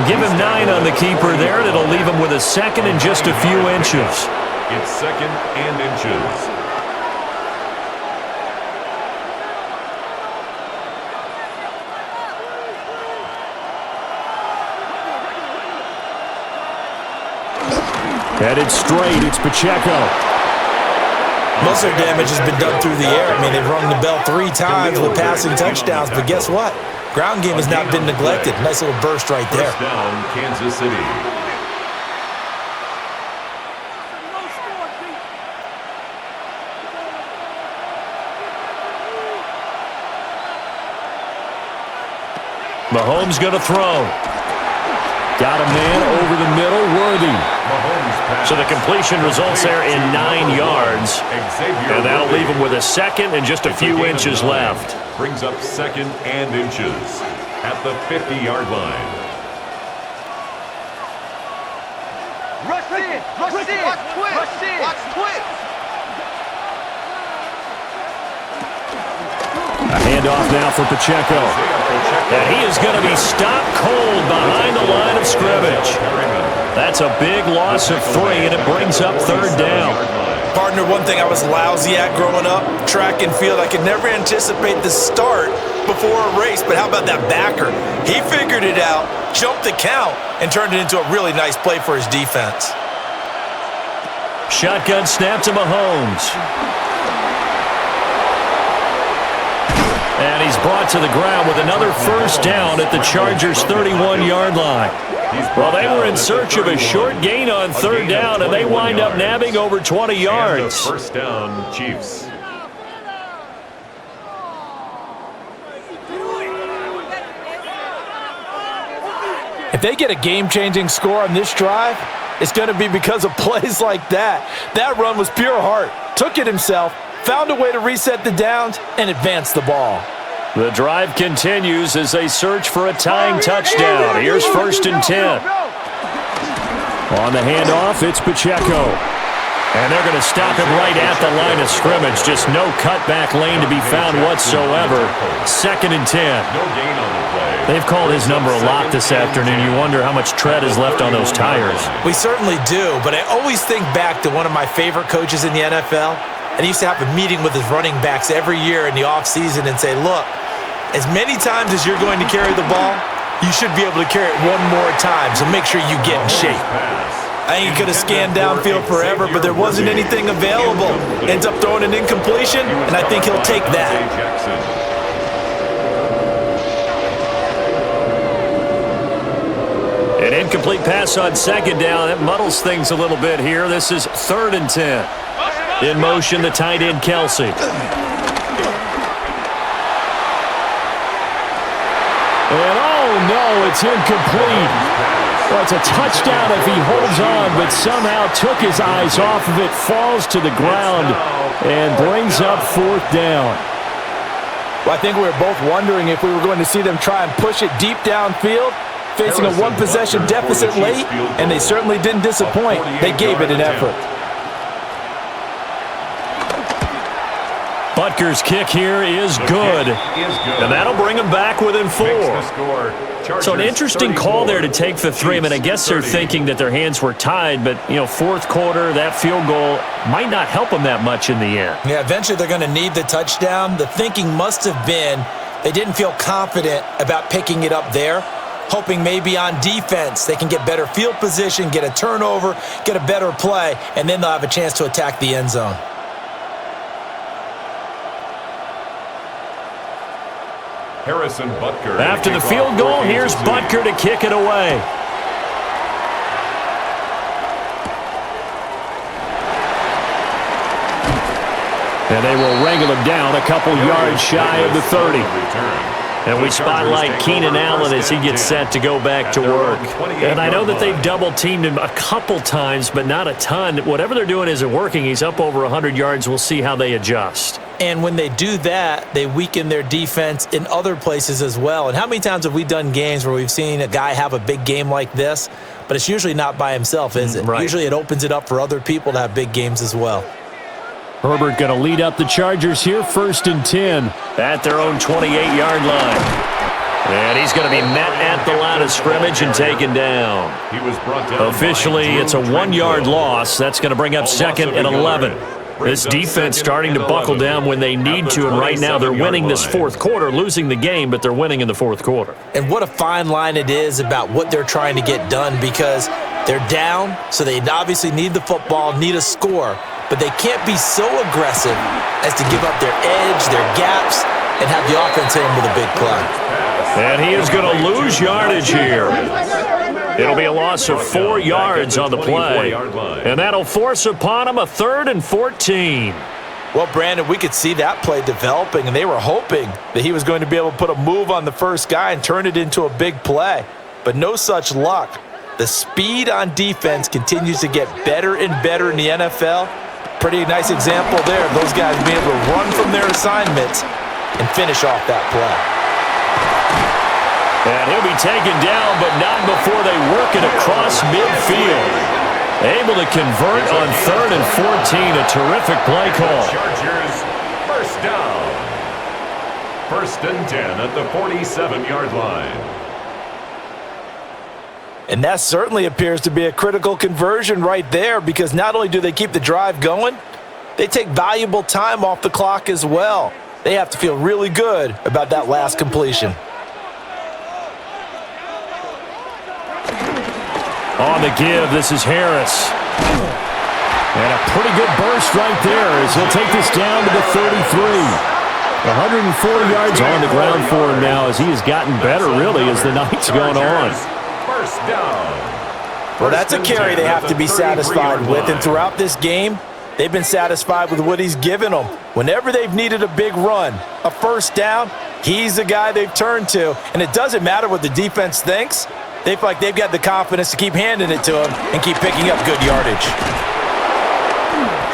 Give him 9 on the keeper there, and it'll leave him with a 2nd and just a few inches. It's 2nd and inches. Headed straight, it's Pacheco. Most of their damage has been done through the air. I mean, they've rung the bell 3 times with passing touchdowns, but guess what? Ground game has not been neglected. Nice little burst right there. First down, Kansas City. Mahomes going to throw. Got a man over the middle, Worthy. So the completion results there in 9 yards. And that'll leave him with a 2nd and just a few inches left. Brings up 2nd and inches at the 50-yard line. Rush in! Rush in! Watch twist! Rush in! Watch twist! A handoff now for Pacheco. And he is going to be stopped cold behind the line of scrimmage. That's a big loss of 3, and it brings up 3rd down. Partner, one thing I was lousy at growing up, track and field, I could never anticipate the start before a race, but how about that backer? He figured it out, jumped the count, and turned it into a really nice play for his defense. Shotgun snap to Mahomes. And he's brought to the ground with another first down at the Chargers' 31-yard line. Well, they were in search of a short gain on third down, and they wind up nabbing over 20 yards. First down, Chiefs. If they get a game-changing score on this drive, it's going to be because of plays like that. That run was pure heart. Took it himself, found a way to reset the downs, and advance the ball. The drive continues as they search for a tying touchdown. Here's 1st and 10. On the handoff, it's Pacheco. And they're going to stop it right at the line of scrimmage. Just no cutback lane to be found whatsoever. 2nd and 10. No gain on the play. They've called his number a lot this afternoon. You wonder how much tread is left on those tires. We certainly do, but I always think back to one of my favorite coaches in the NFL. And he used to have a meeting with his running backs every year in the offseason and say, look, as many times as you're going to carry the ball, you should be able to carry it one more time, so make sure you get in shape. I ain't going to scan downfield forever, but there wasn't anything available. Ends up throwing an incompletion, and I think he'll take that. An incomplete pass on 2nd down. It muddles things a little bit here. This is 3rd and 10. In motion, the tight end, Kelsey. And oh no, it's incomplete. Well, it's a touchdown if he holds on, but somehow took his eyes off of it, falls to the ground, and brings up 4th down. Well, I think we were both wondering if we were going to see them try and push it deep downfield, facing a one-possession deficit late, and they certainly didn't disappoint. They gave it an effort. Butker's kick here is good, and that'll bring him back within 4. So an interesting call there to take the 3. I mean, I guess they're thinking that their hands were tied, but, you know, 4th quarter, that field goal might not help them that much in the end. Yeah, eventually they're going to need the touchdown. The thinking must have been they didn't feel confident about picking it up there, hoping maybe on defense they can get better field position, get a turnover, get a better play, and then they'll have a chance to attack the end zone. Harrison Butker. After the field goal, here's Butker to kick it away. And they will wrangle him down a couple yards shy of the 30. And we spotlight Keenan Allen as he gets set to go back to work. And I know that they've double-teamed him a couple times, but not a ton. Whatever they're doing isn't working. He's up over 100 yards. We'll see how they adjust. And when they do that, they weaken their defense in other places as well. And how many times have we done games where we've seen a guy have a big game like this, but it's usually not by himself, is it? Right. Usually it opens it up for other people to have big games as well. Herbert going to lead up the Chargers here, 1st and 10 at their own 28-yard line. And he's going to be met at the line of scrimmage and taken down. Officially, it's a 1-yard loss. That's going to bring up 2nd and 11. This defense starting to buckle down when they need to, and right now they're winning this 4th quarter, losing the game, but they're winning in the 4th quarter. And what a fine line it is about what they're trying to get done, because they're down, so they obviously need the football, need a score, but they can't be so aggressive as to give up their edge, their gaps, and have the offense hit them with a big play. And he is going to lose yardage here. It'll be a loss of 4 yards on the play. And that'll force upon him a 3rd and 14. Well, Brandon, we could see that play developing, and they were hoping that he was going to be able to put a move on the first guy and turn it into a big play. But no such luck. The speed on defense continues to get better and better in the NFL. Pretty nice example there of those guys being able to run from their assignments and finish off that play. And he'll be taken down, but not before they work it across midfield. Able to convert on 3rd and 14. A terrific play call. Chargers, first down. 1st and 10 at the 47-yard line. And that certainly appears to be a critical conversion right there, because not only do they keep the drive going, they take valuable time off the clock as well. They have to feel really good about that last completion. On the give, this is Harris. And a pretty good burst right there as he'll take this down to the 33. 140 yards on the ground for him now as he has gotten better, really, as the night's gone on. down. Well, that's a carry they have to be satisfied with, and throughout this game, they've been satisfied with what he's given them. Whenever they've needed a big run, a first down, he's the guy they've turned to, and it doesn't matter what the defense thinks. They feel like they've got the confidence to keep handing it to him and keep picking up good yardage.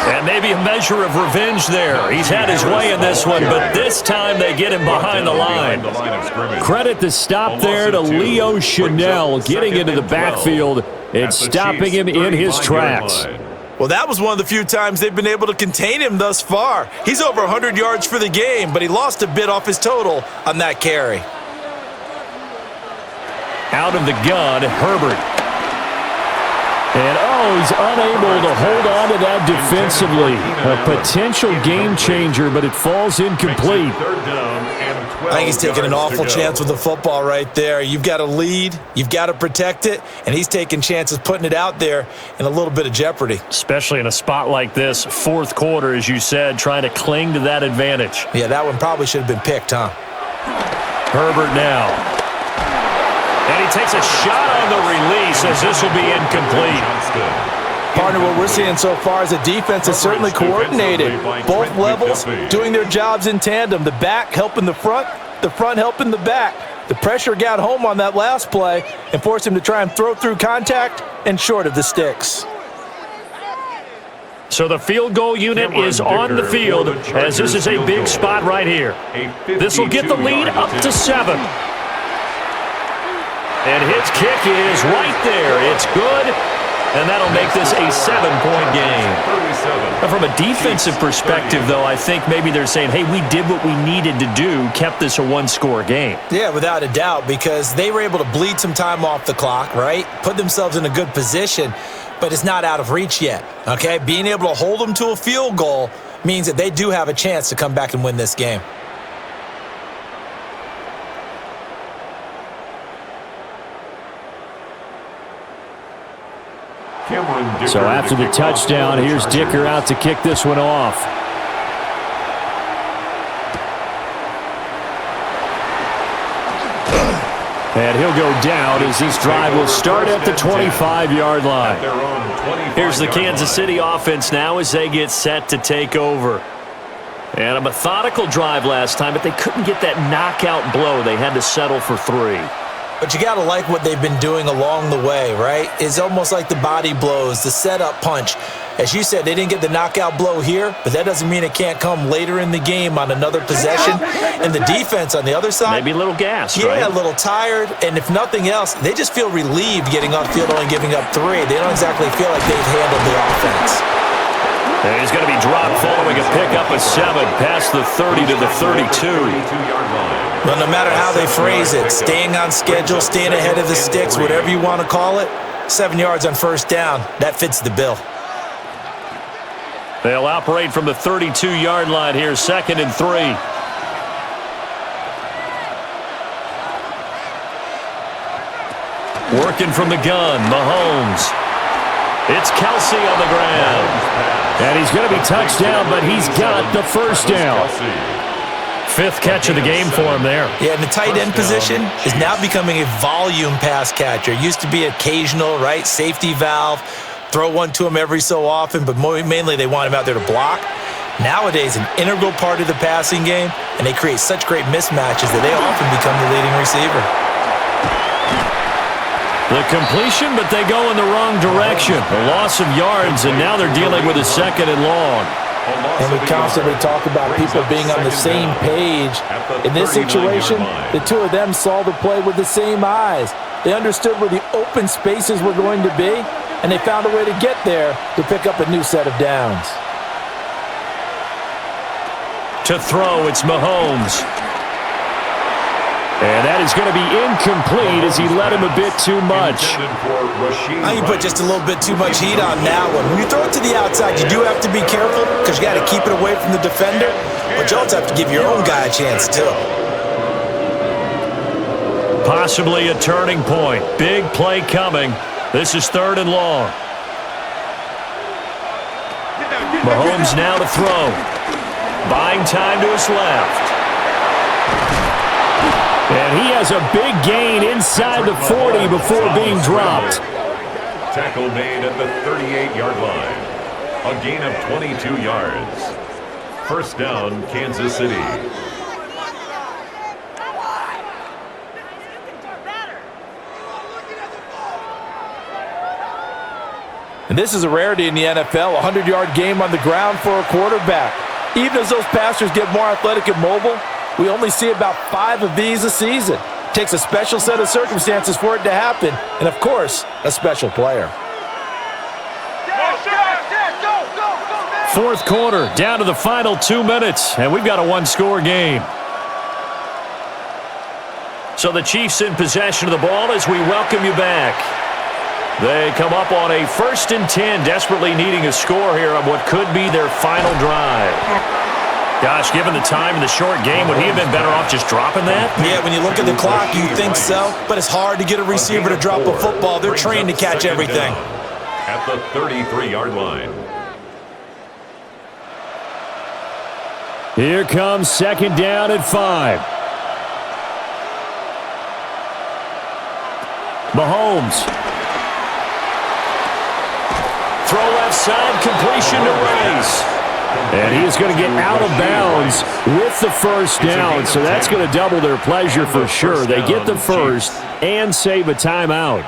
And maybe a measure of revenge there. He's had his way in this one, but this time they get him behind the line. Credit the stop there to Leo Chanel getting into the backfield and stopping him in his tracks. Well, that was one of the few times they've been able to contain him thus far. He's over 100 yards for the game, but he lost a bit off his total on that carry. Out of the gun, Herbert. And, he's unable to hold on to that defensively. A potential game changer, but it falls incomplete. I think he's taking an awful chance with the football right there. You've got to lead, you've got to protect it, and he's taking chances putting it out there in a little bit of jeopardy. Especially in a spot like this, fourth quarter, as you said, trying to cling to that advantage. Yeah, that one probably should have been picked, huh? Herbert now. And he takes a shot on the release as this will be incomplete. Partner, what we're seeing so far is the defense is certainly coordinated. Both levels doing their jobs in tandem. The back helping the front helping the back. The pressure got home on that last play and forced him to try and throw through contact and short of the sticks. So the field goal unit is on the field as this is a big spot right here. This will get the lead up to 7. And his kick is right there. It's good, and that'll make this a 7-point game. Now, from a defensive perspective, though, I think maybe they're saying, hey, we did what we needed to do, kept this a one-score game. Yeah, without a doubt, because they were able to bleed some time off the clock, right? Put themselves in a good position, but it's not out of reach yet, okay? Being able to hold them to a field goal means that they do have a chance to come back and win this game. So after the touchdown, here's Dicker out to kick this one off. And he'll go down as this drive will start at the 25-yard line. Here's the Kansas City offense now as they get set to take over. And a methodical drive last time, but they couldn't get that knockout blow. They had to settle for 3. But you got to like what they've been doing along the way, right? It's almost like the body blows, the setup punch. As you said, they didn't get the knockout blow here, but that doesn't mean it can't come later in the game on another possession. And the defense on the other side. Maybe a little gassed, right? Yeah, a little tired. And if nothing else, they just feel relieved getting off field only giving up 3. They don't exactly feel like they've handled the offense. And he's going to be dropped following a pickup of 7 past the 30 to the 32-yard line. Well, no matter how they phrase it, staying on schedule, staying ahead of the sticks, whatever you want to call it, 7 yards on first down, that fits the bill. They'll operate from the 32-yard line here, 2nd and 3. Working from the gun, Mahomes. It's Kelsey on the ground. And he's going to be touched down, but he's got the first down. 5th catch of the game for him there. Yeah, and the tight end position is now becoming a volume pass catcher. Used to be occasional, right? Safety valve. Throw one to him every so often, but mainly they want him out there to block. Nowadays, an integral part of the passing game, and they create such great mismatches that they often become the leading receiver. The completion, but they go in the wrong direction. A loss of yards, and now they're dealing with a 2nd and long. And we constantly talk about people being on the same page. In this situation, the two of them saw the play with the same eyes. They understood where the open spaces were going to be, and they found a way to get there to pick up a new set of downs. To throw, it's Mahomes. And that is going to be incomplete as he let him a bit too much. Now you put just a little bit too much heat on that one. When you throw it to the outside, you do have to be careful because you got to keep it away from the defender. But you also have to give your own guy a chance, too. Possibly a turning point. Big play coming. This is 3rd and long. Mahomes now to throw. Buying time to his left. And he has a big gain inside the 40 before being dropped. Tackle made at the 38-yard line. A gain of 22 yards. First down, Kansas City. And this is a rarity in the NFL, a 100-yard game on the ground for a quarterback. Even as those passers get more athletic and mobile, we only see about 5 of these a season. It takes a special set of circumstances for it to happen, and of course, a special player. Fourth quarter, down to the final 2 minutes, and we've got a one-score game. So the Chiefs in possession of the ball as we welcome you back. They come up on a 1st and 10, desperately needing a score here on what could be their final drive. Gosh, given the time in the short game, would he have been better off just dropping that? Yeah, when you look at the clock, you think so, but it's hard to get a receiver to drop a football. They're trained to catch everything. At the 33-yard line. Here comes 2nd down at 5. Mahomes. Throw left side, completion to Rice. And he is going to get out of bounds with the first down, so that's going to double their pleasure for sure. They get the first and save a timeout.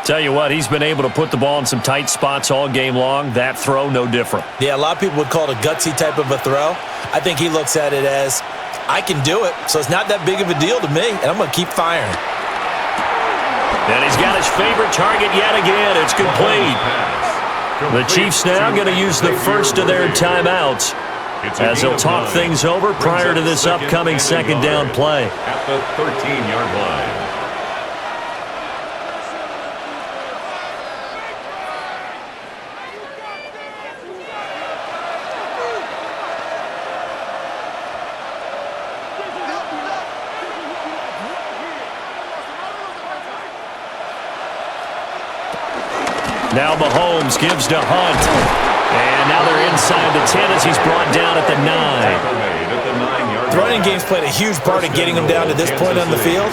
Tell you what, he's been able to put the ball in some tight spots all game long. That throw, no different. Yeah, a lot of people would call it a gutsy type of a throw. I think he looks at it as, I can do it, so it's not that big of a deal to me, and I'm going to keep firing. And he's got his favorite target yet again. It's complete. The Chiefs now going to use the first of their timeouts as they'll talk things over prior to this upcoming 2nd down play. At the 13-yard line. Now Mahomes gives to Hunt. And now they're inside the 10 as he's brought down at the 9. The running game's played a huge part in getting him down to this point on the field.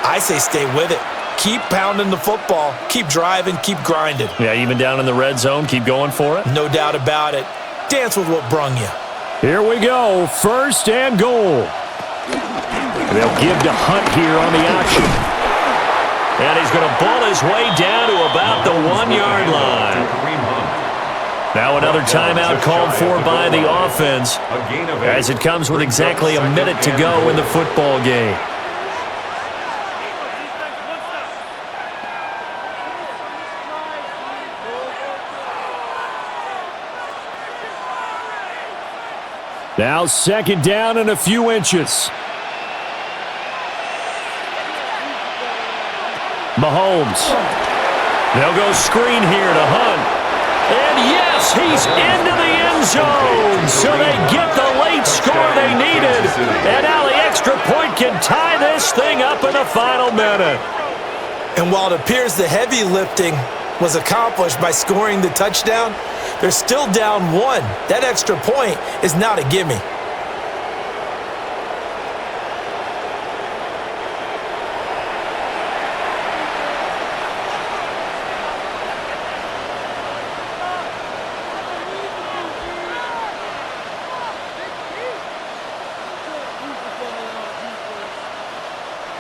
I say stay with it. Keep pounding the football. Keep driving. Keep grinding. Yeah, even down in the red zone, keep going for it. No doubt about it. Dance with what brung you. Here we go. 1st and goal. They'll give to Hunt here on the option. And he's going to ball his way down to about the 1-yard line. Now another timeout called for by the offense as it comes with exactly a minute to go in the football game. Now 2nd down and a few inches. Mahomes. They'll go screen here to Hunt. And yes, he's into the end zone. So they get the late score they needed. And now the extra point can tie this thing up in the final minute. And while it appears the heavy lifting was accomplished by scoring the touchdown, they're still down 1. That extra point is not a gimme.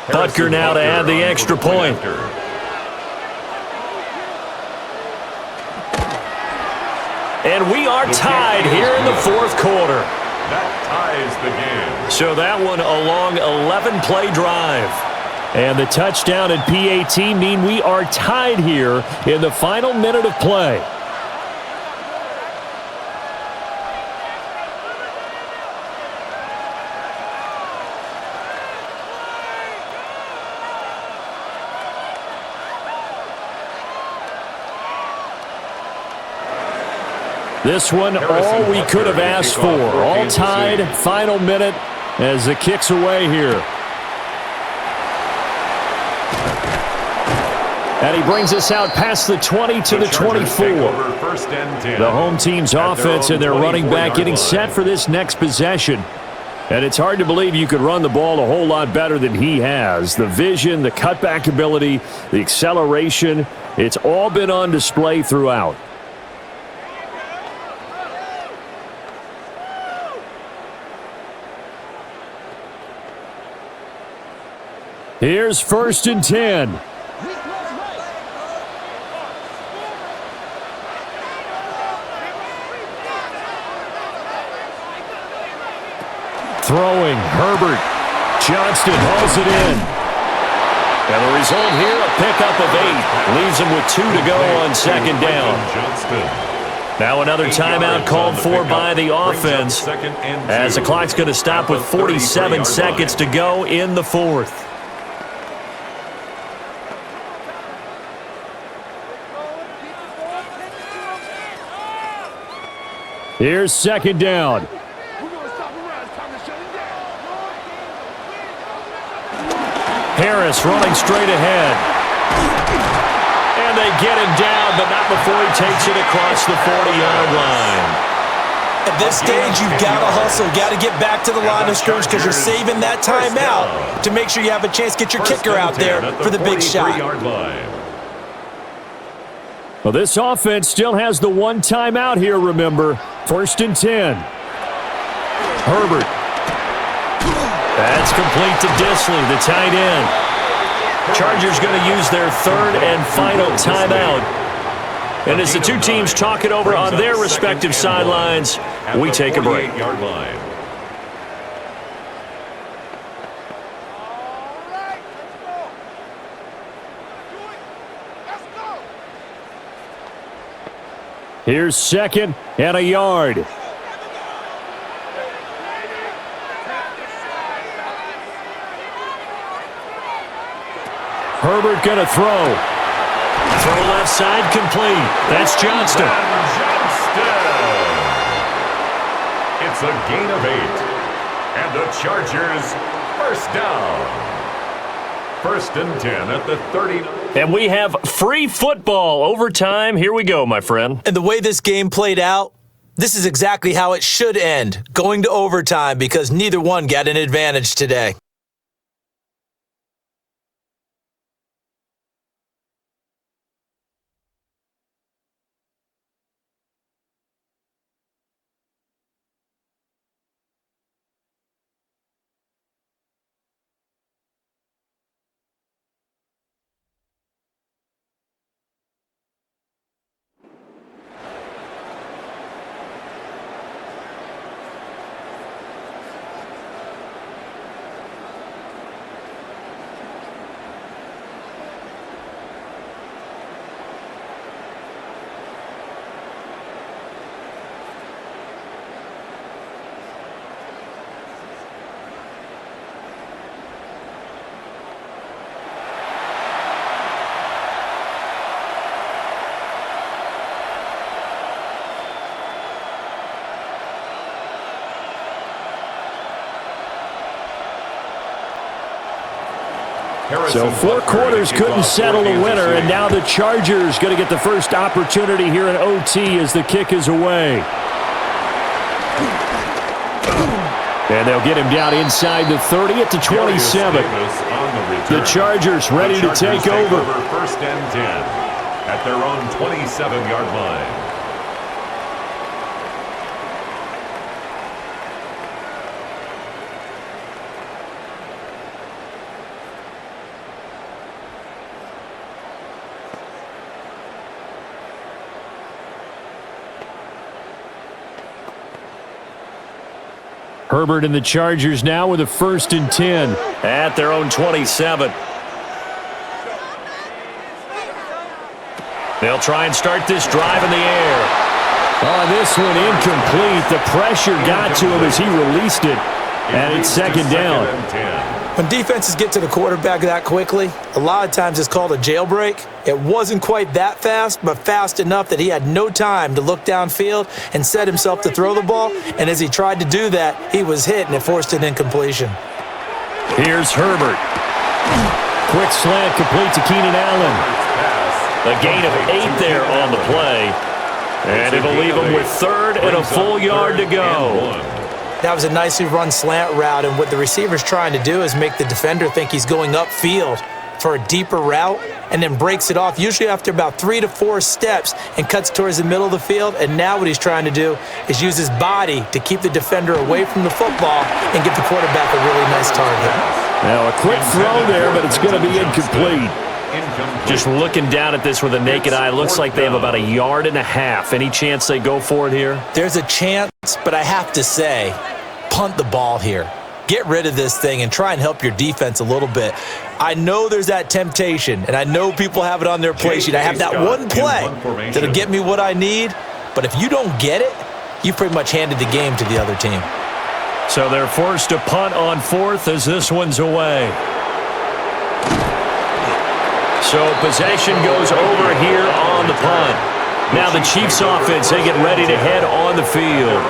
Butker now to add the extra point. And we are tied here in the 4th quarter. That ties the game. So that one a long 11-play drive. And the touchdown and PAT mean we are tied here in the final minute of play. This one, all we could have asked for. All tied, final minute as the kick's away here. And he brings us out past the 20 to the 24. The home team's offense and their running back getting set for this next possession. And it's hard to believe you could run the ball a whole lot better than he has. The vision, the cutback ability, the acceleration, it's all been on display throughout. Here's 1st and 10. Throwing, Herbert. Johnston hauls it in. And the result here, a pickup of 8. Leaves him with 2 to go on 2nd down. Now another timeout called for by the offense, as the clock's going to stop with 47 seconds to go in the 4th. Here's 2nd down. Harris running straight ahead. And they get him down, but not before he takes it across the 40-yard line. At this stage, you've got to hustle. Got to get back to the line of scrimmage because you're saving that timeout to make sure you have a chance to get your kicker out there for the big shot. Well, this offense still has the one timeout here, remember. 1st and 10. Herbert. That's complete to Disley, the tight end. Chargers going to use their 3rd and final timeout. And as the two teams talk it over on their respective sidelines, we take a break. Here's 2nd and a yard. Herbert going to throw. Throw left side complete. That's Johnston. It's a gain of 8. And the Chargers, 1st down. 1st and 10 at the 30. And we have free football overtime. Here we go, my friend. And the way this game played out, this is exactly how it should end, going to overtime, because neither one got an advantage today. So 4 quarters couldn't settle the winner, and now the Chargers going to get the first opportunity here in OT as the kick is away. And they'll get him down inside the 30 at the 27. The Chargers ready to take over. 1st and 10 at their own 27-yard line. Herbert and the Chargers now with a 1st and 10 at their own 27. They'll try and start this drive in the air. Oh, this one incomplete. The pressure got to him as he released it, and it's 2nd down. When defenses get to the quarterback that quickly, a lot of times it's called a jailbreak. It wasn't quite that fast, but fast enough that he had no time to look downfield and set himself to throw the ball. And as he tried to do that, he was hit, and it forced an incompletion. Here's Herbert. Quick slant complete to Keenan Allen. A gain of 8 there on the play. And it'll leave him with 3rd and a full yard to go. That was a nicely run slant route, and what the receiver's trying to do is make the defender think he's going upfield for a deeper route and then breaks it off, usually after about 3 to 4 steps, and cuts towards the middle of the field. And now what he's trying to do is use his body to keep the defender away from the football and get the quarterback a really nice target. Now a quick throw there, but it's going to be incomplete. Just looking down at this with a naked eye, looks like they have about 1.5 yards. Any chance they go for it here? There's a chance, but I have to say, punt the ball here. Get rid of this thing and try and help your defense a little bit. I know there's that temptation, and I know people have it on their play sheet. I have that one play that'll get me what I need, but if you don't get it, you pretty much handed the game to the other team. So they're forced to punt on 4th as this one's away. So possession goes over here on the punt. Now the Chiefs offense, they get ready to head on the field.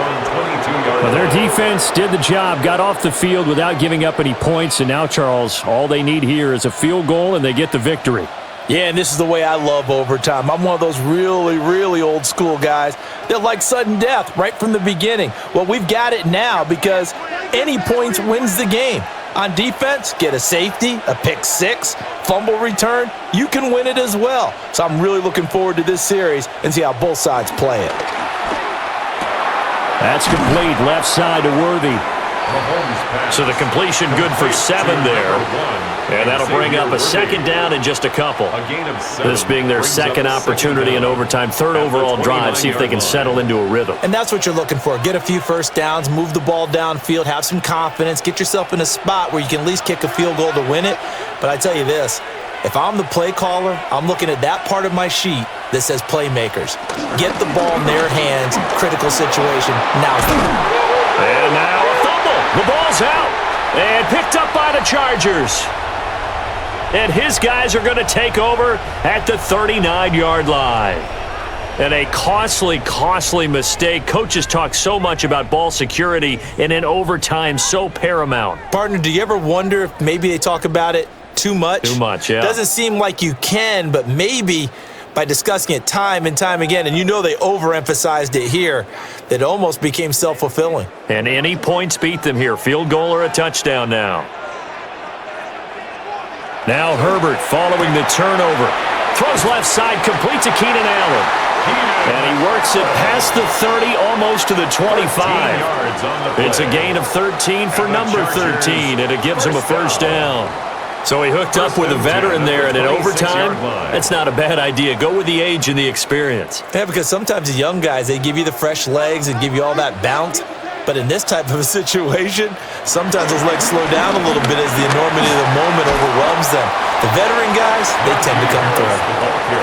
Well, their defense did the job, got off the field without giving up any points, and now, Charles, all they need here is a field goal, and they get the victory. Yeah, and this is the way I love overtime. I'm one of those really, really old school guys that like sudden death right from the beginning. Well, we've got it now because any points wins the game. On defense, get a safety, a pick six, fumble return, you can win it as well. So I'm really looking forward to this series and see how both sides play it. That's complete, left side to Worthy. So the completion good for 7 there. And that'll bring up a 2nd down in just a couple. This being their 2nd opportunity in overtime, 3rd overall drive, see if they can settle into a rhythm. And that's what you're looking for. Get a few first downs, move the ball downfield, have some confidence, get yourself in a spot where you can at least kick a field goal to win it. But I tell you this, if I'm the play caller, I'm looking at that part of my sheet that says playmakers. Get the ball in their hands, critical situation, now's the time. And now a fumble. The ball's out and picked up by the Chargers. And his guys are going to take over at the 39-yard line. And a costly, costly mistake. Coaches talk so much about ball security, and in overtime, so paramount. Partner, do you ever wonder if maybe they talk about it too much? Too much, yeah. Doesn't seem like you can, but maybe by discussing it time and time again, and you know they overemphasized it here, that it almost became self-fulfilling. And any points beat them here. Field goal or a touchdown now. Now Herbert following the turnover. Throws left side, complete to Keenan Allen. And he works it past the 30, almost to the 25. It's a gain of 13 for number 13, and it gives him a first down. So he hooked up with a veteran there, and in overtime, that's not a bad idea. Go with the age and the experience. Yeah, because sometimes the young guys, they give you the fresh legs and give you all that bounce. But in this type of a situation, sometimes those legs slow down a little bit as the enormity of the moment overwhelms them. The veteran guys, they tend to come through.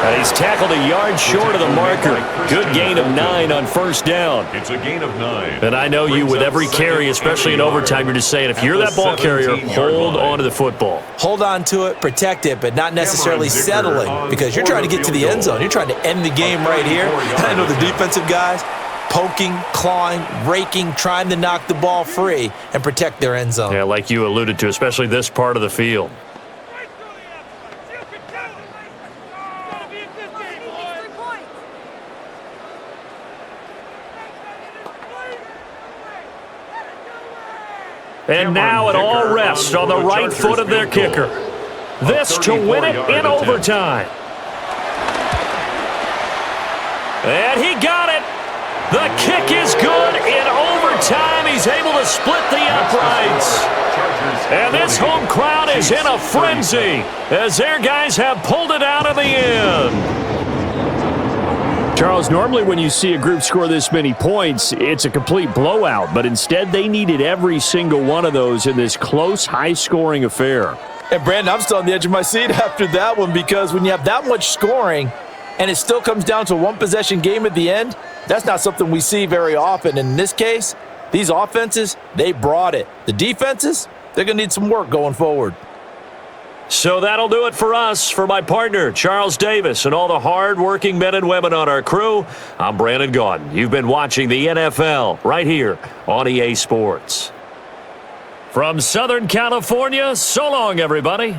And he's tackled a yard short of the marker. Good gain of 9 on first down. It's a gain of 9. And I know you, with every carry, especially in overtime, you're just saying, if you're that ball carrier, hold on to the football. Hold on to it, protect it, but not necessarily settling, because you're trying to get to the end zone. You're trying to end the game right here. And I know the defensive guys, poking, clawing, raking, trying to knock the ball free and protect their end zone. Yeah, like you alluded to, especially this part of the field. And now it all rests on the right foot of their kicker. This to win it in overtime. And he got it. The kick is good in overtime. He's able to split the uprights. And this home crowd is in a frenzy as their guys have pulled it out in the end. Charles, normally when you see a group score this many points, it's a complete blowout. But instead, they needed every single one of those in this close, high-scoring affair. And, Brandon, I'm still on the edge of my seat after that one, because when you have that much scoring and it still comes down to a one-possession game at the end, that's not something we see very often. And in this case, these offenses, they brought it. The defenses, they're going to need some work going forward. So that'll do it for us. For my partner, Charles Davis, and all the hard-working men and women on our crew, I'm Brandon Gaudin. You've been watching the NFL right here on EA Sports. From Southern California, so long, everybody.